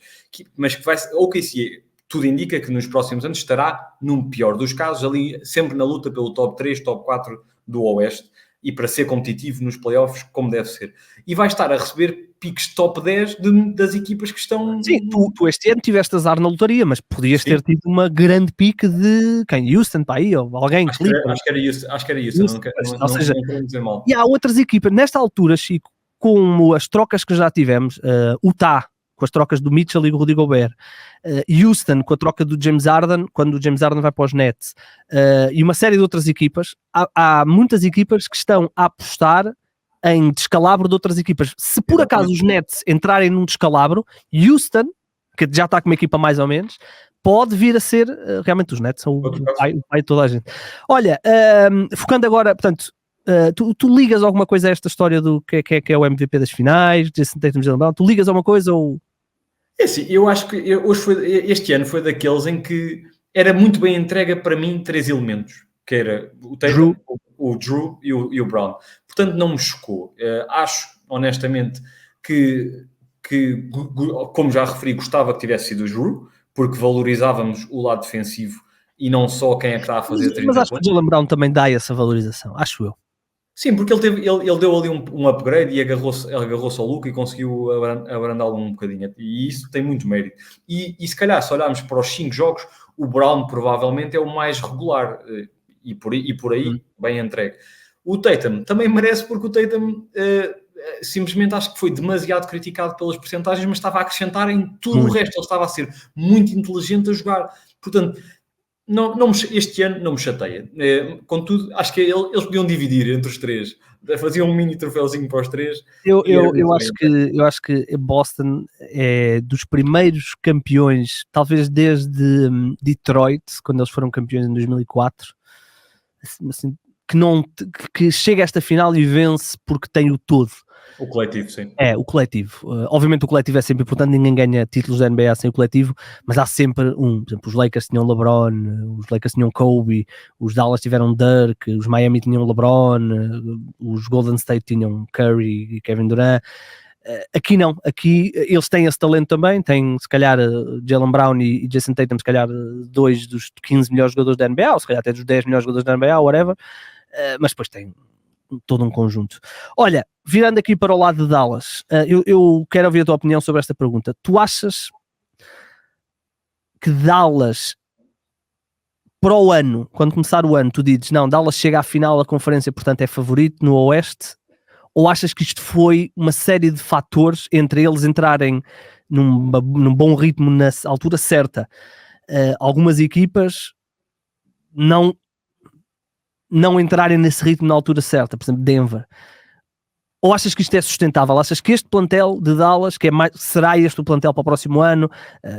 Mas que vai, OKC, tudo indica que nos próximos anos estará, num pior dos casos, ali sempre na luta pelo top 3, top 4 do Oeste, e para ser competitivo nos playoffs, como deve ser. E vai estar a receber piques top 10 das equipas que estão... Sim, tu este ano tiveste azar na lotaria, mas podias ter tido uma grande pique de quem? Houston, para aí, ou alguém. Acho que era Houston. Ou seja, não quero dizer mal. E há outras equipas, nesta altura, Chico, como as trocas que já tivemos, Utah, com as trocas do Mitchell e do Rudy Gobert, Houston, com a troca do James Harden, quando o James Harden vai para os Nets, e uma série de outras equipas, há muitas equipas que estão a apostar em descalabro de outras equipas. Se por acaso os Nets entrarem num descalabro, Houston, que já está com uma equipa mais ou menos, pode vir a ser, realmente os Nets são o pai de toda a gente. Olha, focando agora, portanto, tu ligas alguma coisa a esta história do que é o MVP das finais, Jason Tatum, Jaylen Brown? Tu ligas alguma coisa ou... É assim, eu acho que este ano foi daqueles em que era muito bem entrega para mim 3 elementos, que era o Tatum, o Drew e o Brown. Portanto, não me chocou. Acho, honestamente, que, como já referi, gostava que tivesse sido o Drew, porque valorizávamos o lado defensivo e não só quem é que está a fazer 30 Mas acho que o Jaylen Brown também dá essa valorização, acho eu. Sim, porque ele deu ali um upgrade e agarrou-se ao Luka e conseguiu abrandá-lo um bocadinho. E isso tem muito mérito. E se calhar, se olharmos para os 5 jogos, o Brown provavelmente é o mais regular. E por aí, bem entregue. O Tatum também merece, porque o Tatum simplesmente acho que foi demasiado criticado pelas porcentagens, mas estava a acrescentar em tudo o resto. Ele estava a ser muito inteligente a jogar. Portanto... este ano não me chateia. Contudo, acho que eles podiam dividir entre os 3. Faziam um mini troféuzinho para os 3. Eu acho que Boston é dos primeiros campeões, talvez desde Detroit, quando eles foram campeões em 2004, assim, que chega a esta final e vence porque tem o todo. O coletivo, sim. O coletivo. Obviamente o coletivo é sempre importante, ninguém ganha títulos da NBA sem o coletivo, mas há sempre por exemplo, os Lakers tinham LeBron, os Lakers tinham Kobe, os Dallas tiveram Dirk, os Miami tinham LeBron, os Golden State tinham Curry e Kevin Durant. Aqui não, aqui eles têm esse talento também, têm se calhar Jaylen Brown e Jason Tatum, se calhar 2 dos 15 melhores jogadores da NBA, ou se calhar até dos 10 melhores jogadores da NBA, whatever, mas depois tem todo um conjunto. Olha, virando aqui para o lado de Dallas, eu quero ouvir a tua opinião sobre esta pergunta. Tu achas que Dallas, para o ano, quando começar o ano, tu dizes, não, Dallas chega à final da conferência, portanto é favorito no Oeste, ou achas que isto foi uma série de fatores entre eles entrarem num bom ritmo na altura certa? Algumas equipas não entrarem nesse ritmo na altura certa, por exemplo, Denver. Ou achas que isto é sustentável? Achas que este plantel de Dallas, será este o plantel para o próximo ano?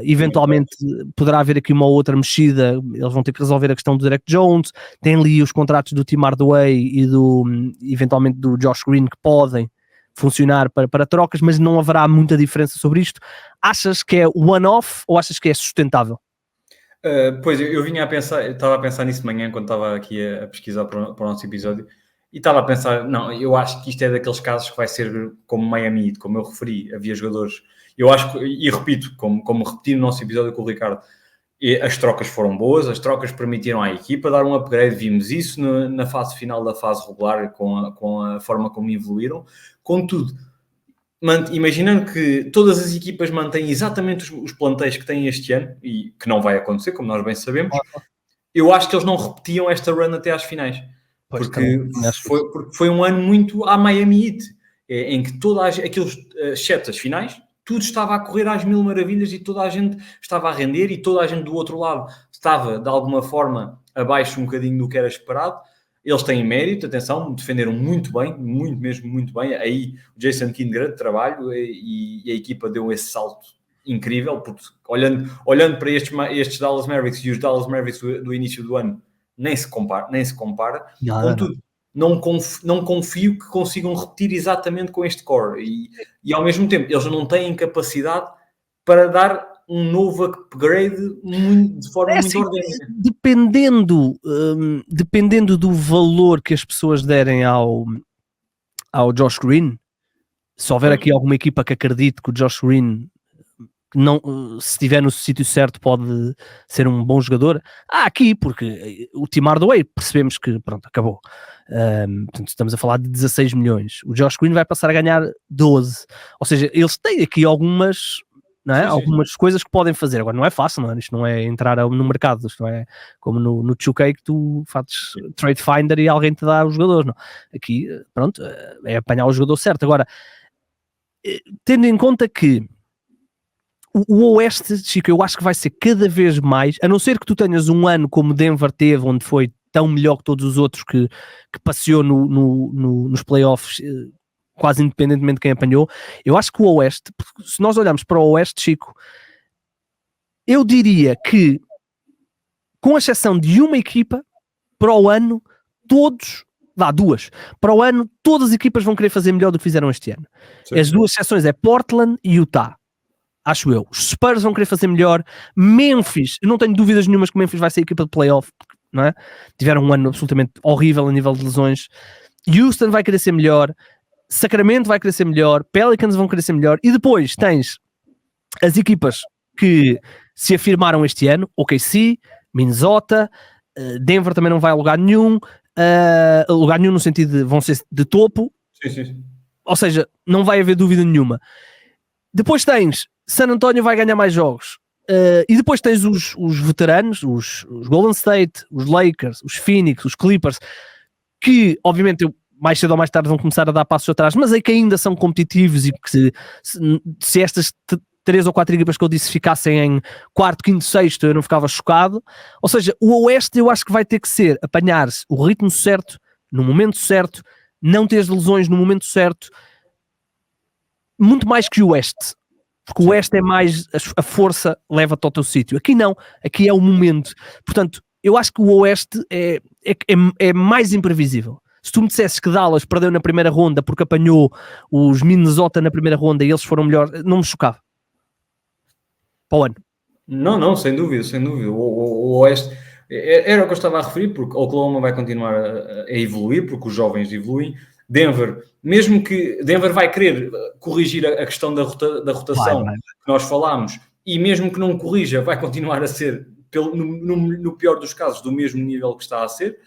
Eventualmente poderá haver aqui uma outra mexida, eles vão ter que resolver a questão do Derek Jones, tem ali os contratos do Tim Hardaway e eventualmente do Josh Green que podem funcionar para trocas, mas não haverá muita diferença sobre isto. Achas que é one-off ou achas que é sustentável? Pois, eu estava a pensar nisso de manhã quando estava aqui a pesquisar para o nosso episódio e estava a pensar, não, eu acho que isto é daqueles casos que vai ser como Miami, como eu referi, havia jogadores, eu acho, e repito, como repeti no nosso episódio com o Ricardo, as trocas foram boas, as trocas permitiram à equipa dar um upgrade, vimos isso na fase final da fase regular com a forma como evoluíram, contudo, imaginando que todas as equipas mantêm exatamente os plantéis que têm este ano, e que não vai acontecer, como nós bem sabemos, eu acho que eles não repetiam esta run até às finais. Porque foi um ano muito à Miami Heat, em que exceto as finais, tudo estava a correr às mil maravilhas e toda a gente estava a render e toda a gente do outro lado estava, de alguma forma, abaixo um bocadinho do que era esperado. Eles têm mérito, atenção, defenderam muito bem, muito mesmo, muito bem. Aí o Jason Kidd, grande trabalho, e a equipa deu esse salto incrível, porque olhando para estes Dallas Mavericks e os Dallas Mavericks do início do ano, nem se compara. Contudo, não confio que consigam repetir exatamente com este core. E ao mesmo tempo, eles não têm capacidade para dar um novo upgrade de forma muito orgânica. Dependendo do valor que as pessoas derem ao Josh Green, se houver aqui alguma equipa que acredite que o Josh Green, não, se estiver no sítio certo, pode ser um bom jogador, aqui, porque o Tim Hardaway percebemos que, pronto, acabou. Portanto, estamos a falar de 16 milhões. O Josh Green vai passar a ganhar 12. Ou seja, eles têm aqui algumas... Não é? Sim. Algumas coisas que podem fazer. Agora não é fácil, não é? Isto não é entrar no mercado, isto não é como no 2K que tu fazes trade finder e alguém te dá os jogadores, não. Aqui, pronto, é apanhar o jogador certo. Agora, tendo em conta que o Oeste, Chico, eu acho que vai ser cada vez mais, a não ser que tu tenhas um ano como Denver teve, onde foi tão melhor que todos os outros, que passeou nos playoffs, quase independentemente de quem apanhou. Eu acho que o Oeste, se nós olharmos para o Oeste, Chico, eu diria que, com exceção de uma equipa, para o ano, duas, para o ano, todas as equipas vão querer fazer melhor do que fizeram este ano. Sim. As duas exceções é Portland e Utah, acho eu. Os Spurs vão querer fazer melhor. Memphis, eu não tenho dúvidas nenhumas que o Memphis vai ser a equipa de playoff, não é? Tiveram um ano absolutamente horrível a nível de lesões. Houston vai querer ser melhor. Sacramento vai querer ser melhor, Pelicans vão querer ser melhor, e depois tens as equipas que se afirmaram este ano, OKC, Minnesota, Denver também não vai a lugar nenhum no sentido de vão ser de topo, sim. Ou seja, não vai haver dúvida nenhuma. Depois tens San Antonio vai ganhar mais jogos, e depois tens os veteranos, os Golden State, os Lakers, os Phoenix, os Clippers, que obviamente mais cedo ou mais tarde vão começar a dar passos atrás, mas é que ainda são competitivos e que se estas 3 ou 4 equipas que eu disse ficassem em quarto, quinto, sexto, eu não ficava chocado. Ou seja, o Oeste eu acho que vai ter que ser apanhar-se o ritmo certo, no momento certo, não ter lesões no momento certo, muito mais que o Oeste, porque o Oeste é mais a força leva-te ao teu sítio. Aqui não, aqui é o momento. Portanto, eu acho que o Oeste é mais imprevisível. Se tu me dissesses que Dallas perdeu na primeira ronda porque apanhou os Minnesota na primeira ronda e eles foram melhores, não me chocava. Para o ano. Não, sem dúvida. O Oeste era o que eu estava a referir, porque Oklahoma vai continuar a evoluir, porque os jovens evoluem. Denver, mesmo que Denver vai querer corrigir a questão da rotação vai. que nós falámos, e mesmo que não corrija, vai continuar a ser, no pior dos casos, do mesmo nível que está a ser.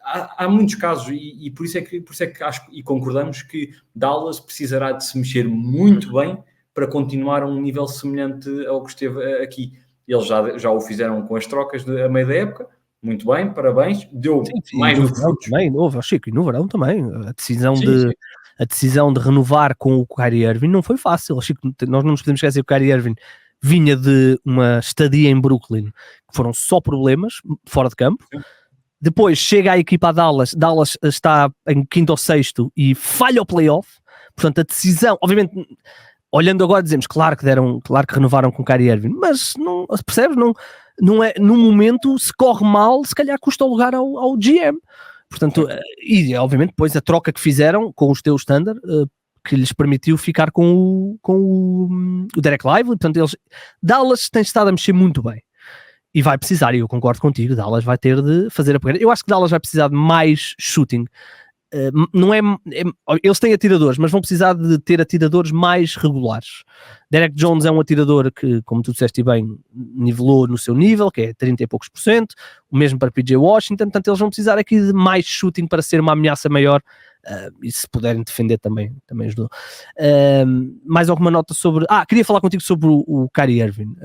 Há muitos casos e por isso é que acho e concordamos que Dallas precisará de se mexer muito bem para continuar a um nível semelhante ao que esteve aqui. Eles já o fizeram com as trocas a meio da época, muito bem, parabéns, deu sim, mais no do que verão também, Chico, e no verão também, a decisão de renovar com o Kyrie Irving não foi fácil, Chico, nós não nos podemos esquecer que o Kyrie Irving vinha de uma estadia em Brooklyn, que foram só problemas fora de campo. Sim. Depois chega a equipa a Dallas está em quinto ou sexto e falha o playoff, portanto a decisão, obviamente, olhando agora dizemos, claro que renovaram com o Kyrie Irving, mas não, percebes, não é, no momento se corre mal, se calhar custa o lugar ao GM, portanto, e obviamente depois a troca que fizeram com os teus standard, que lhes permitiu ficar com o Derek Lively, portanto Dallas tem estado a mexer muito bem. E vai precisar, e eu concordo contigo, Dallas vai ter de fazer a pegar. Eu acho que Dallas vai precisar de mais shooting. Eles têm atiradores, mas vão precisar de ter atiradores mais regulares. Derek Jones é um atirador que, como tu disseste bem, nivelou no seu nível, que é 30 e poucos %, o mesmo para PJ Washington, portanto eles vão precisar aqui de mais shooting para ser uma ameaça maior, e se puderem defender também ajudou. Mais alguma nota sobre... queria falar contigo sobre o Kyrie Irving.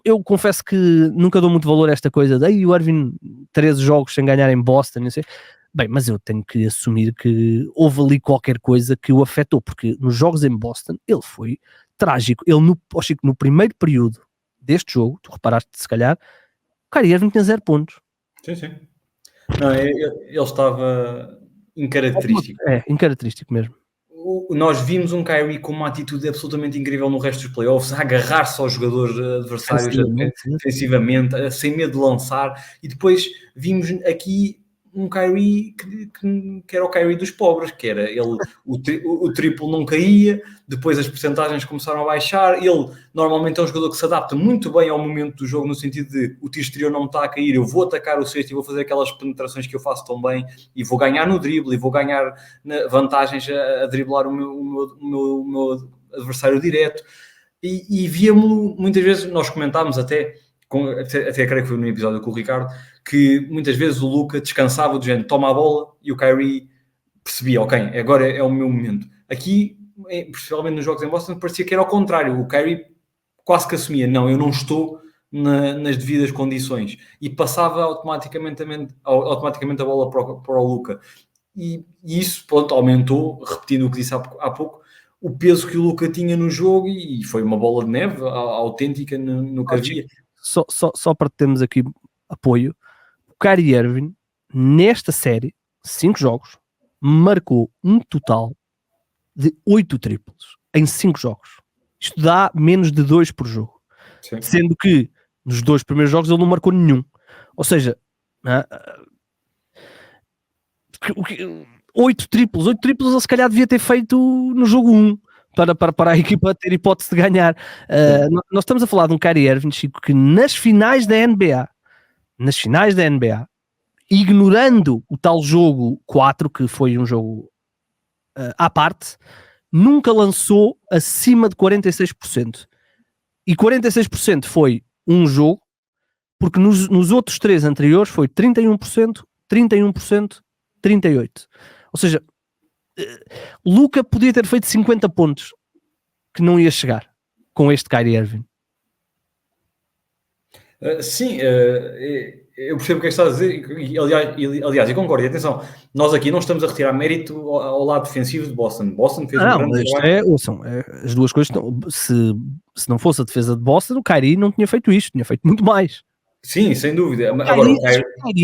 Eu confesso que nunca dou muito valor a esta coisa de o Irving 13 jogos sem ganhar em Boston, não sei. Bem, mas eu tenho que assumir que houve ali qualquer coisa que o afetou, porque nos jogos em Boston ele foi trágico. Ele no primeiro período deste jogo, tu reparaste se calhar, o Kyrie Irving tinha 0 pontos. Sim. Não, ele estava incaracterístico. Incaracterístico mesmo. nós vimos um Kyrie com uma atitude absolutamente incrível no resto dos playoffs, a agarrar-se aos jogadores adversários defensivamente, sem medo de lançar, e depois vimos aqui um Kyrie que era o Kyrie dos pobres, que era ele, o triplo não caía, depois as percentagens começaram a baixar, ele normalmente é um jogador que se adapta muito bem ao momento do jogo, no sentido de o tiro exterior não me está a cair, eu vou atacar o cesto e vou fazer aquelas penetrações que eu faço tão bem, e vou ganhar no drible, e vou ganhar vantagens a driblar o meu adversário direto, e via-me muitas vezes, nós comentámos até creio que foi no episódio com o Ricardo, que muitas vezes o Luka descansava do género, toma a bola, e o Kyrie percebia, ok, agora é o meu momento. Aqui, principalmente nos jogos em Boston, parecia que era ao contrário, o Kyrie quase que assumia, não, eu não estou nas devidas condições, e passava automaticamente a bola para o Luka. E isso, pronto, aumentou, repetindo o que disse há pouco, o peso que o Luka tinha no jogo, e foi uma bola de neve autêntica no que havia. Só para termos aqui apoio, o Kyrie Irving, nesta série, 5 jogos, marcou um total de 8 triplos em 5 jogos. Isto dá menos de 2 por jogo. Sim. Sendo que nos 2 primeiros jogos ele não marcou nenhum. Ou seja, 8 triplos ele se calhar devia ter feito no jogo 1 para a equipa ter hipótese de ganhar. Nós estamos a falar de um Kyrie Irving, Chico, que nas finais da NBA, ignorando o tal jogo 4, que foi um jogo à parte, nunca lançou acima de 46%. E 46% foi um jogo, porque nos outros 3 anteriores foi 31%, 31%, 38%. Ou seja, Luka podia ter feito 50 pontos que não ia chegar com este Kyrie Irving. Sim, eu percebo o que é que estás a dizer, aliás, eu concordo, e atenção, nós aqui não estamos a retirar mérito ao lado defensivo de Boston. Boston fez um grande trabalho. As duas coisas estão, se não fosse a defesa de Boston, o Kyrie não tinha feito isto, tinha feito muito mais. Sim, sem dúvida.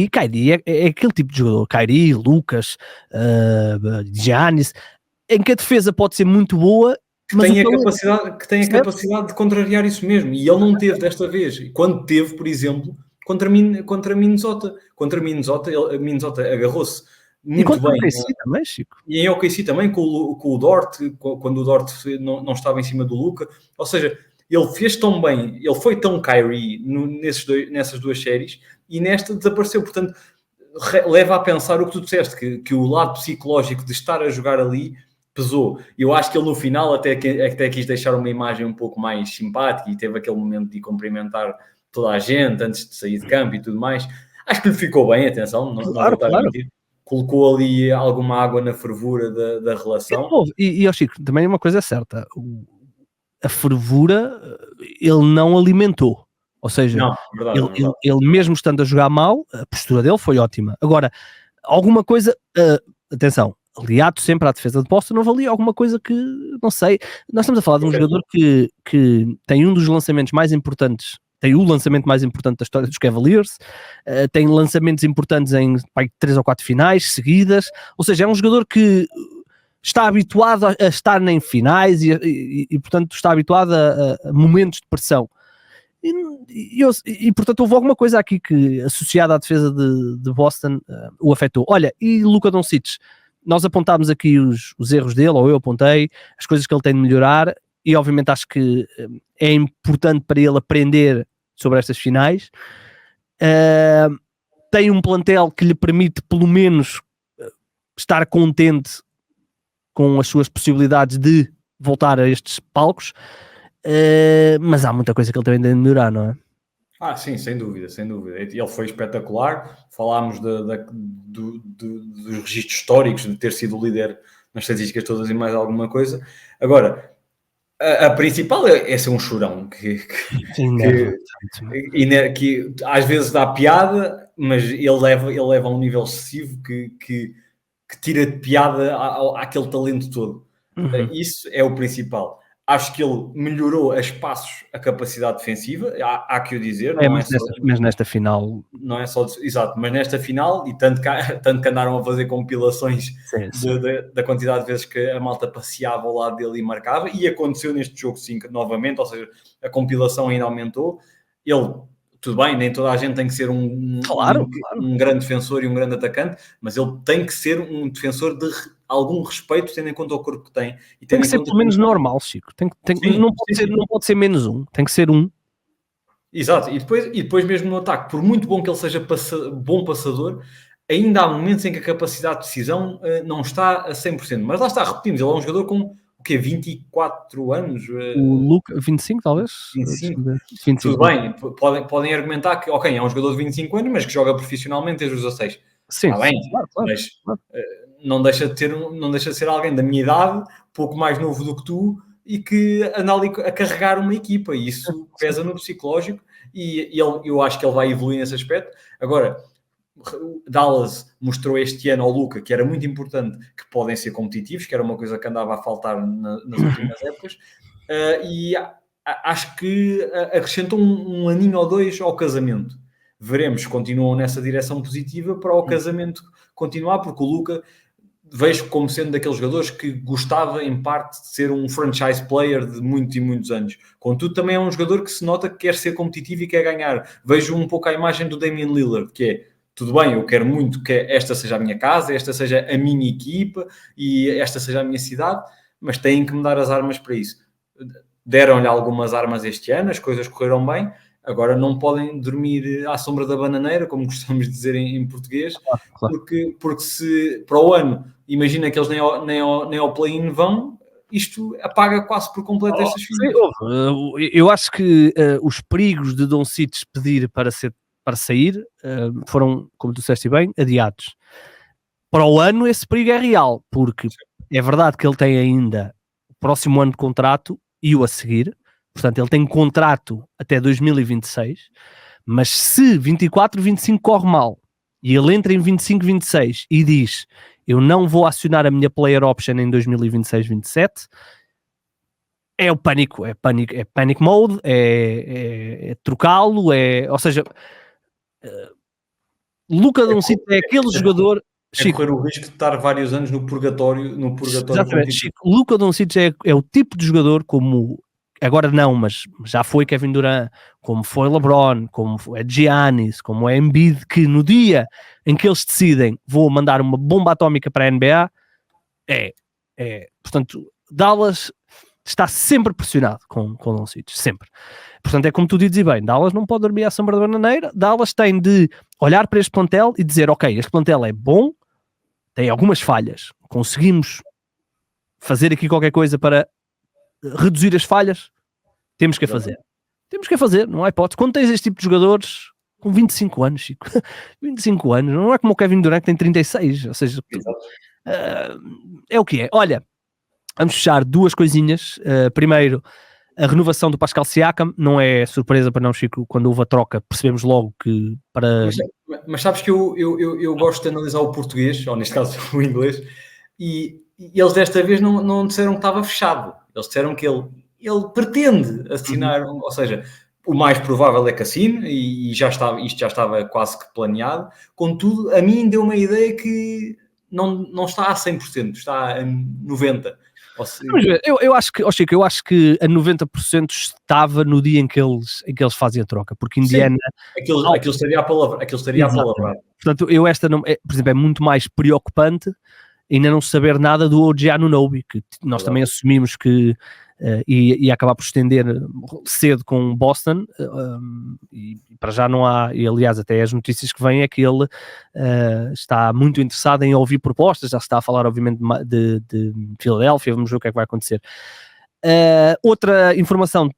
Kyrie é aquele tipo de jogador, Kyrie, Lucas, Giannis, em que a defesa pode ser muito boa, mas tem a capacidade de contrariar isso mesmo, e ele não teve desta vez. Quando teve, por exemplo, contra Minnesota. Contra Minnesota agarrou-se muito bem. Também, Chico. E em OKC também, com o Dort, quando o Dort não estava em cima do Luka. Ou seja, ele fez tão bem, ele foi tão Kyrie nessas 2 séries, e nesta desapareceu. Portanto, leva a pensar o que tu disseste, que o lado psicológico de estar a jogar ali pesou. Eu acho que ele no final até quis deixar uma imagem um pouco mais simpática, e teve aquele momento de cumprimentar toda a gente antes de sair de campo e tudo mais. Acho que lhe ficou bem, atenção, claro. Colocou ali alguma água na fervura da relação. E Chico, também uma coisa é certa, a fervura ele não alimentou. Ou seja, verdade. Ele mesmo estando a jogar mal, a postura dele foi ótima. Agora, alguma coisa, atenção, aliado sempre à defesa de Boston, não valia alguma coisa que, não sei, nós estamos a falar de um jogador que tem um dos lançamentos mais importantes, tem o lançamento mais importante da história dos Cavaliers, tem lançamentos importantes em 3 ou 4 finais seguidas, ou seja, é um jogador que está habituado a estar em finais e portanto está habituado a momentos de pressão. E portanto houve alguma coisa aqui que, associada à defesa de Boston, o afetou. Olha, e Luka Doncic, nós apontámos aqui os erros dele, ou eu apontei, as coisas que ele tem de melhorar, e obviamente acho que é importante para ele aprender sobre estas finais. Tem um plantel que lhe permite pelo menos estar contente com as suas possibilidades de voltar a estes palcos, mas há muita coisa que ele também tem de melhorar, não é? Sim, sem dúvida. Ele foi espetacular. Falámos dos registros históricos, de ter sido o líder nas estatísticas todas e mais alguma coisa. Agora, a principal é ser um chorão que às vezes dá piada, mas ele leva a um nível excessivo que tira de piada àquele talento todo. Isso é o principal. Acho que ele melhorou a espaços a capacidade defensiva, há que o dizer, mas nesta final, não é só exato, mas nesta final, e tanto que andaram a fazer compilações sim. da quantidade de vezes que a malta passeava ao lado dele e marcava, e aconteceu neste jogo 5 novamente, ou seja, a compilação ainda aumentou. Ele, tudo bem, nem toda a gente tem que ser um grande defensor e um grande atacante, mas ele tem que ser um defensor de algum respeito, tendo em conta o corpo que tem. E tem que ser pelo menos normal, Chico. Não pode ser menos um, tem que ser um. Exato, e depois mesmo no ataque, por muito bom que ele seja bom passador, ainda há momentos em que a capacidade de decisão não está a 100%. Mas lá está, repetimos, ele é um jogador com o quê? 24 anos? O Luca, 25 talvez? 25. 25. Tudo bem, podem argumentar que, ok, é um jogador de 25 anos, mas que joga profissionalmente desde os 16. Sim, está bem, claro. Mas não deixa de ser alguém da minha idade, pouco mais novo do que tu, e que anda ali a carregar uma equipa, e isso pesa no psicológico, e eu acho que ele vai evoluir nesse aspecto. Agora, Dallas mostrou este ano ao Luka que era muito importante, que podem ser competitivos, que era uma coisa que andava a faltar nas últimas épocas, e acho que acrescentou um aninho ou dois ao casamento. Veremos se continuam nessa direção positiva para o casamento continuar, porque o Luka vejo como sendo daqueles jogadores que gostava em parte de ser um franchise player de muitos e muitos anos. Contudo, também é um jogador que se nota que quer ser competitivo e quer ganhar. Vejo um pouco a imagem do Damian Lillard, que é, tudo bem, eu quero muito que esta seja a minha casa, esta seja a minha equipa e esta seja a minha cidade, mas têm que me dar as armas para isso. Deram-lhe algumas armas este ano, as coisas correram bem, agora não podem dormir à sombra da bananeira, como gostamos de dizer em português, claro. Porque se para o ano, imagina que eles nem ao play-in vão, isto apaga quase por completo estas finais. Eu acho que os perigos de Doncic pedir para sair foram, como tu disseste bem, adiados. Para o ano esse perigo é real, porque é verdade que ele tem ainda o próximo ano de contrato e o a seguir, portanto ele tem contrato até 2026, mas se 24, 25 corre mal e ele entra em 25, 26 e diz eu não vou acionar a minha player option em 2026, 27, é o pânico, é panic mode, é trocá-lo, ou seja, Luka Doncic é aquele jogador. Chico, correr o risco de estar vários anos no purgatório. Exatamente, Chico, Luka Doncic é o tipo de jogador como, agora não, mas já foi Kevin Durant, como foi LeBron, como é Giannis, como é Embiid, que no dia em que eles decidem vou mandar uma bomba atómica para a NBA, portanto, Dallas está sempre pressionado com Doncic, sempre. Portanto, é como tu dizes bem, Dallas não pode dormir à sombra da bananeira, Dallas tem de olhar para este plantel e dizer, ok, este plantel é bom, tem algumas falhas, conseguimos fazer aqui qualquer coisa para reduzir as falhas, temos que fazer, não há hipótese. Quando tens este tipo de jogadores com 25 anos, Chico, 25 anos, não é como o Kevin Durant que tem 36, ou seja, é o que é. Olha, vamos fechar duas coisinhas. Primeiro, a renovação do Pascal Siakam, não é surpresa para não, Chico, quando houve a troca, percebemos logo que para... Mas sabes que eu gosto de analisar o português, ou neste caso o inglês, e eles desta vez não disseram que estava fechado, eles disseram que ele pretende assinar, ou seja, o mais provável é que assine, e isto já estava quase que planeado. Contudo, a mim deu uma ideia que não está a 100%, está a 90%. Eu acho que, Chico, eu acho que a 90% estava no dia em que eles fazem a troca, porque Indiana... Sim, aquilo estaria a palavra. Portanto, por exemplo, é muito mais preocupante ainda não saber nada do OG Anunoby, que nós também assumimos que ia acabar por estender cedo com Boston, e para já não há, e aliás até as notícias que vêm é que ele está muito interessado em ouvir propostas, já se está a falar obviamente de Filadélfia, vamos ver o que é que vai acontecer. Outra informação,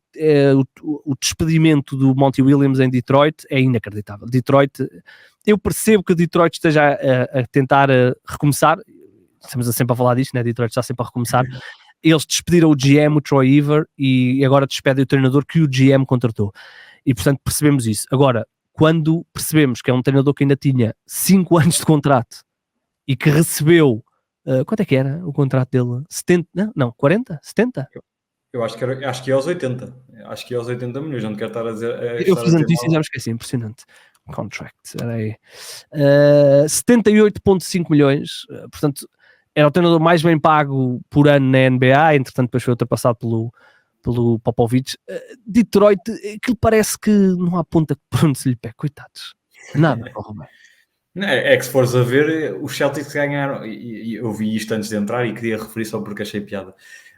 o despedimento do Monty Williams em Detroit é inacreditável. Detroit, eu percebo que Detroit esteja a tentar recomeçar, estamos sempre a falar disto, né? Detroit está sempre a recomeçar. Eles despediram o GM, o Troy Weaver, e agora despedem o treinador que o GM contratou. E, portanto, percebemos isso. Agora, quando percebemos que é um treinador que ainda tinha 5 anos de contrato e que recebeu... quanto é que era o contrato dele? 70? Não, 40? 70? Eu acho que é aos 80. Acho que é aos 80 milhões. Não quero estar a dizer. Eu fiz a notícia e já me esqueci, impressionante. Contract, era aí. 78,5 milhões, portanto, era o treinador mais bem pago por ano na NBA, entretanto depois foi ultrapassado pelo Popovich. Detroit, aquilo parece que não há ponta por onde se lhe pega, coitados. Nada, corre bem. É que se fores a ver, os Celtics ganharam, e eu vi isto antes de entrar e queria referir só porque achei piada.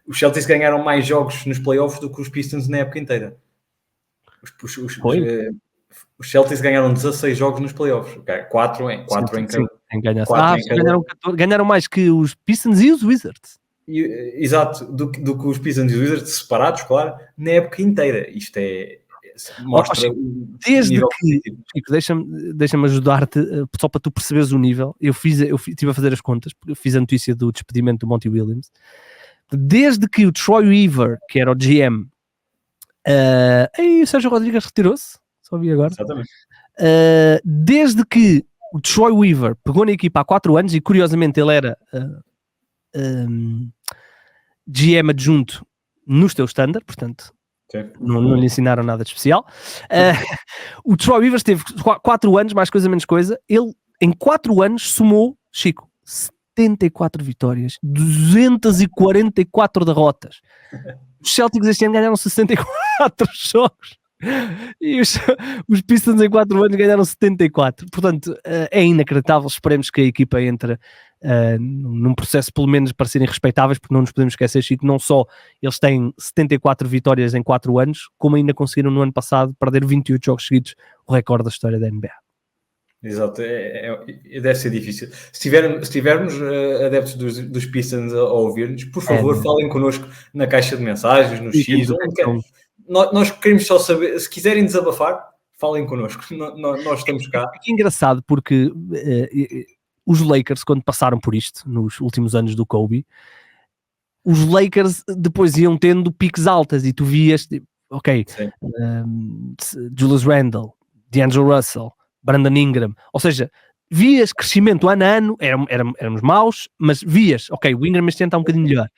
Os Celtics ganharam mais jogos nos playoffs do que os Pistons na época inteira. Os Celtics ganharam 16 jogos nos playoffs. 4 em cada. Ganharam mais que os Pistons e os Wizards. Exato, do que os Pistons e os Wizards separados, claro, na época inteira. Isto mostra desde que Chico, deixa-me ajudar-te só para tu perceberes o nível. Eu estive a fazer as contas, porque eu fiz a notícia do despedimento do Monty Williams. Desde que o Troy Weaver, que era o GM, o Sérgio Rodrigues retirou-se, só vi agora. Exatamente. Desde que o Troy Weaver pegou na equipa há 4 anos, e curiosamente ele era GM adjunto nos teus standard, portanto não lhe ensinaram nada de especial. O Troy Weaver teve 4 anos, mais coisa menos coisa. Ele em 4 anos somou, Chico, 74 vitórias, 244 derrotas. Os Celtics este ano ganharam 64 jogos e os Pistons em 4 anos ganharam 74. Portanto, é inacreditável. Esperemos que a equipa entre num processo pelo menos para serem respeitáveis, porque não nos podemos esquecer, Chico, não só eles têm 74 vitórias em 4 anos, como ainda conseguiram no ano passado perder 28 jogos seguidos, o recorde da história da NBA. Exato, deve ser difícil. Se tivermos adeptos dos Pistons a ouvir-nos, por favor, falem connosco na caixa de mensagens, no X. Nós queremos só saber, se quiserem desabafar, falem connosco. Nós estamos cá. É engraçado porque os Lakers, quando passaram por isto, nos últimos anos do Kobe, os Lakers depois iam tendo piques altas e tu vias, Julius Randle, D'Angelo Russell, Brandon Ingram, ou seja, vias crescimento ano a ano, éramos maus, mas vias, o Ingram este ano está um bocadinho melhor.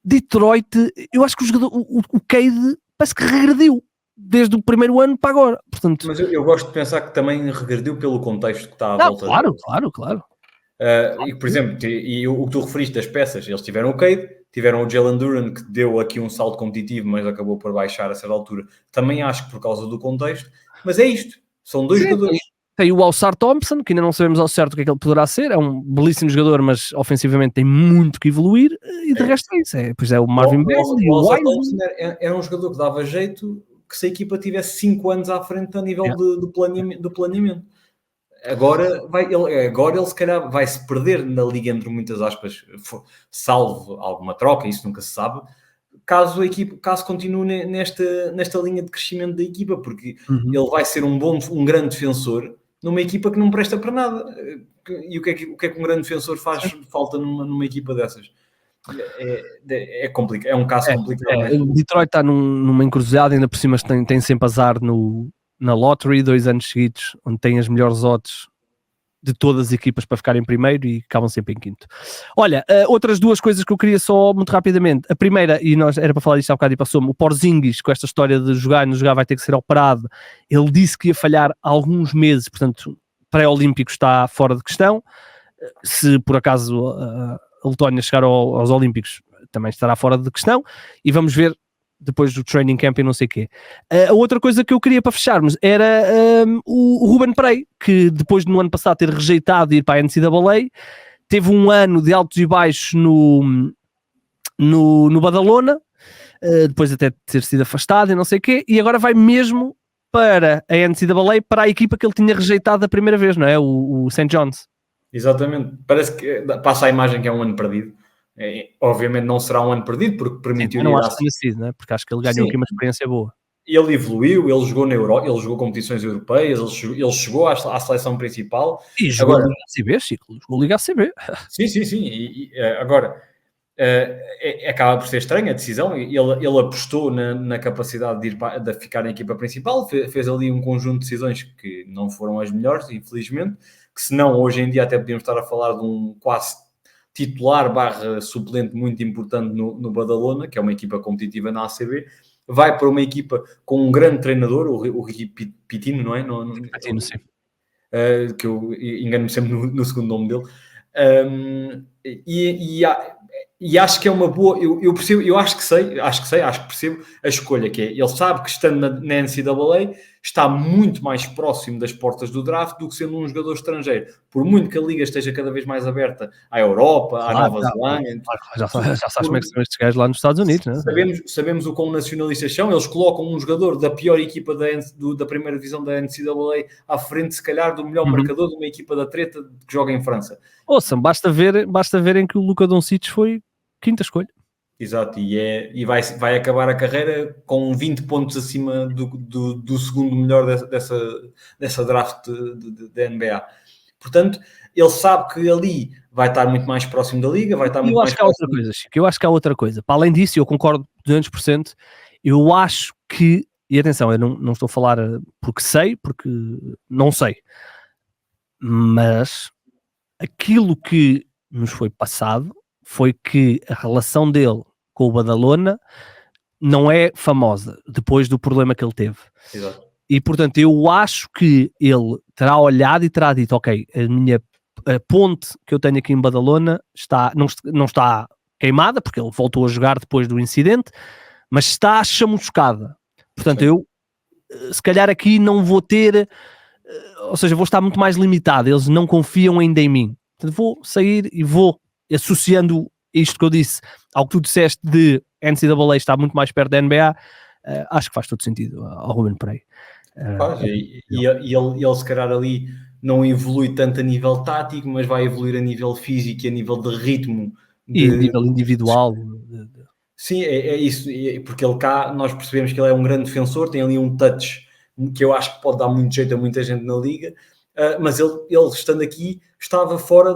Detroit, eu acho que o Cade parece que regrediu desde o primeiro ano para agora. Portanto, mas eu gosto de pensar que também regrediu pelo contexto que está à volta. Claro. E, por exemplo, o que tu referiste das peças, eles tiveram o Cade, tiveram o Jalen Duren, que deu aqui um salto competitivo, mas acabou por baixar a certa altura. Também acho que por causa do contexto. Mas é isto. São 2 jogadores. Tem o Alçar Thompson, que ainda não sabemos ao certo o que é que ele poderá ser. É um belíssimo jogador, mas ofensivamente tem muito que evoluir. E de resto é isso. Pois é o Marvin Bagley. O Alçar Thompson era um jogador que dava jeito que se a equipa tivesse 5 anos à frente a nível do planeamento. Agora ele se calhar vai se perder na liga, entre muitas aspas, salvo alguma troca, isso nunca se sabe, caso continue nesta linha de crescimento da equipa, porque ele vai ser um grande defensor numa equipa que não presta para nada. E o que é que um grande defensor faz falta numa equipa dessas? É complicado, é um caso complicado. Detroit está numa encruzilhada, ainda por cima tem sempre azar na lottery, 2 anos seguidos, onde tem as melhores odds de todas as equipas para ficar em primeiro e acabam sempre em quinto. Olha, outras 2 coisas que eu queria só muito rapidamente. A primeira, e nós era para falar disto há bocado e passou-me, o Porzingis, com esta história de jogar e não jogar vai ter que ser operado. Ele disse que ia falhar alguns meses, portanto, pré-olímpico está fora de questão. Se por acaso a Letónia chegar aos Olímpicos, também estará fora de questão. E vamos ver depois do training camp e não sei o quê. A outra coisa que eu queria para fecharmos era o Ruben Prey, que depois no ano passado ter rejeitado ir para a NCAA, teve um ano de altos e baixos no Badalona, depois até ter sido afastado e não sei o quê, e agora vai mesmo para a NCAA, para a equipa que ele tinha rejeitado da primeira vez, não é? O St. John's. Exatamente. Parece que passa a imagem que é um ano perdido. Obviamente não será um ano perdido, porque permitiu... não acho que tenha sido, né? Porque acho que ele ganhou aqui uma experiência boa. Ele evoluiu, ele jogou na Europa, ele jogou competições europeias, ele chegou à seleção principal. E jogou Liga ACB, Chico. Jogou Liga ACB. Sim. Agora, acaba por ser estranha a decisão. Ele apostou na capacidade de ficar na equipa principal, fez ali um conjunto de decisões que não foram as melhores, infelizmente, que senão hoje em dia até podíamos estar a falar de um quase titular barra suplente muito importante no Badalona, que é uma equipa competitiva na ACB, vai para uma equipa com um grande treinador, o Ricky Pitino, não é? Patino, sim. Que eu engano-me sempre no segundo nome dele. E acho que é uma boa, eu percebo, eu acho que percebo a escolha, que é, ele sabe que estando na NCAA está muito mais próximo das portas do draft do que sendo um jogador estrangeiro, por muito que a liga esteja cada vez mais aberta à Europa, à Nova Zelândia. Já sabes como é que são estes gajos lá nos Estados Unidos, não é? Sabemos o quão nacionalistas são, eles colocam um jogador da pior equipa da primeira divisão da NCAA à frente, se calhar, do melhor marcador de uma equipa da treta que joga em França. Ouçam, basta verem que o Luka Doncic foi quinta escolha. Exato, e vai acabar a carreira com 20 pontos acima do segundo melhor dessa draft da NBA. Portanto, ele sabe que ali vai estar muito mais próximo da liga, vai estar muito mais próximo... outra coisa, Chico, eu acho que há outra coisa. Para além disso, eu concordo 200%, eu acho que, e atenção, eu não estou a falar porque não sei, mas aquilo que nos foi passado foi que a relação dele com o Badalona não é famosa, depois do problema que ele teve. Exato. E, portanto, eu acho que ele terá olhado e terá dito, ok, a ponte que eu tenho aqui em Badalona não está queimada, porque ele voltou a jogar depois do incidente, mas está chamuscada. Portanto, eu, se calhar aqui não vou ter, ou seja, vou estar muito mais limitado, eles não confiam ainda em mim. Portanto, vou sair e vou associando isto que eu disse ao que tu disseste de NCAA está muito mais perto da NBA, acho que faz todo sentido ao Ruben Pereira. E ele se calhar ali não evolui tanto a nível tático, mas vai evoluir a nível físico e a nível de ritmo. E a nível individual. Sim, é isso, porque ele cá, nós percebemos que ele é um grande defensor, tem ali um touch que eu acho que pode dar muito jeito a muita gente na liga, mas ele estando aqui, estava fora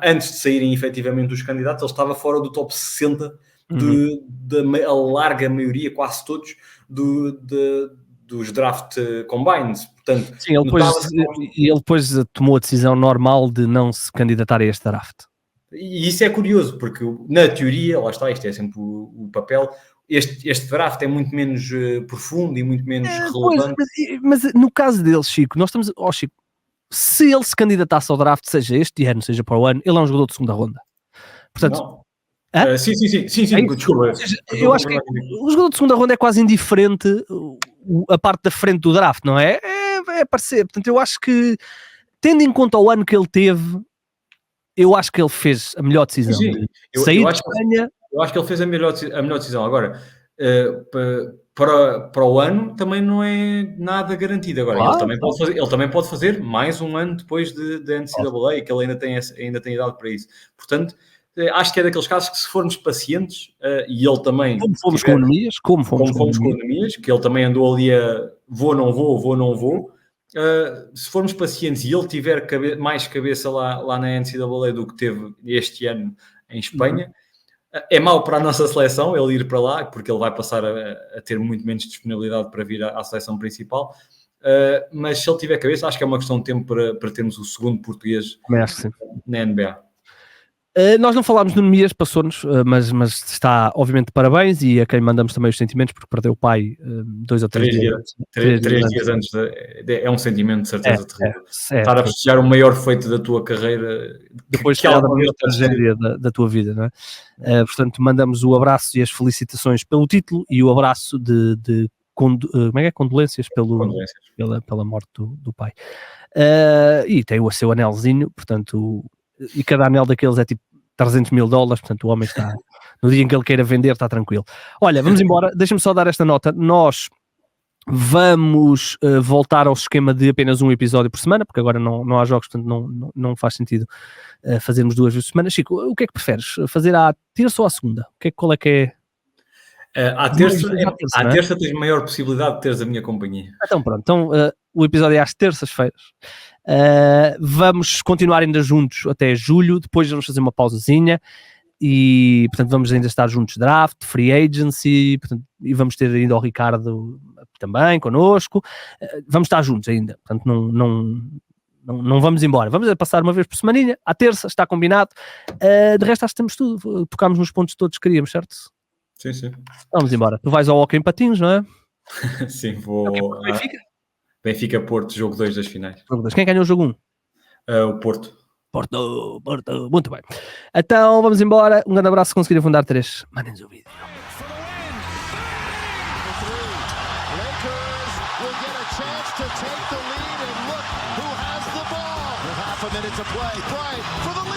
antes de saírem efetivamente os candidatos, ele estava fora do top 60 da larga maioria, quase todos, dos draft combines. Portanto, sim, ele depois tomou a decisão normal de não se candidatar a este draft. E isso é curioso, porque na teoria, lá está, isto é sempre o papel, este draft é muito menos profundo e muito menos relevante. Mas no caso dele, Chico, nós estamos... Chico, se ele se candidatasse ao draft, seja este ano, seja para o ano, ele é um jogador de segunda ronda. Portanto... Sim, desculpa. Seja, eu acho que o jogador de segunda ronda é quase indiferente a parte da frente do draft, não é? É parecer. Portanto, eu acho que, tendo em conta o ano que ele teve, eu acho que ele fez a melhor decisão. Sim. Sair de Espanha... Eu acho que ele fez a melhor decisão. Agora, para o ano também não é nada garantido. Agora, ele também pode fazer mais um ano depois da NCAA, que ele ainda tem idade para isso. Portanto, acho que é daqueles casos que, se formos pacientes, e ele também... Como fomos com Anemias, que ele também andou ali a vou, não vou. Se formos pacientes e ele tiver mais cabeça lá na NCAA do que teve este ano em Espanha, é mau para a nossa seleção ele ir para lá, porque ele vai passar a ter muito menos disponibilidade para vir à seleção principal. Mas se ele tiver cabeça, acho que é uma questão de tempo para termos o segundo português na NBA. Nós não falámos do Anemias, passou-nos, mas está obviamente de parabéns, e a quem mandamos também os sentimentos, porque perdeu o pai 2 ou 3 dias antes. 3 dias antes. É um sentimento de certeza terrível. Estar a festejar o maior feito da tua carreira. Depois da maior tragédia da tua vida, não é? Portanto, mandamos o abraço e as felicitações pelo título e o abraço de como é que é? Condolências pela morte do pai. E tem o seu anelzinho, portanto... E cada anel daqueles é tipo $300 mil, portanto o homem está, no dia em que ele queira vender, está tranquilo. Olha, vamos embora, deixa-me só dar esta nota. Nós vamos voltar ao esquema de apenas um episódio por semana, porque agora não há jogos, portanto não faz sentido fazermos 2 vezes por semana. Chico, o que é que preferes? Fazer à terça ou à segunda? Qual é que é? À terça tens maior possibilidade de teres a minha companhia. Então pronto, o episódio é às terças-feiras. Vamos continuar ainda juntos até julho, depois vamos fazer uma pausazinha e, portanto, vamos ainda estar juntos, draft, free agency, portanto, e vamos ter ainda o Ricardo também connosco, vamos estar juntos ainda, portanto, Não vamos embora. Vamos passar uma vez por semaninha, à terça, está combinado. De resto, acho que temos tudo. Tocámos nos pontos todos que queríamos, certo? Sim, sim. Vamos embora. Tu vais ao hockey em patins, não é? Sim, vou. Benfica? Benfica-Porto, jogo 2 das finais. Quem ganhou o jogo 1? O Porto. Porto. Muito bem. Então, vamos embora. Um grande abraço. Se conseguirem fundar 3, mandem-nos o vídeo. Lakers will get a chance to take the lead, and look who has the ball. With half a minute to play. Bryant for the lead.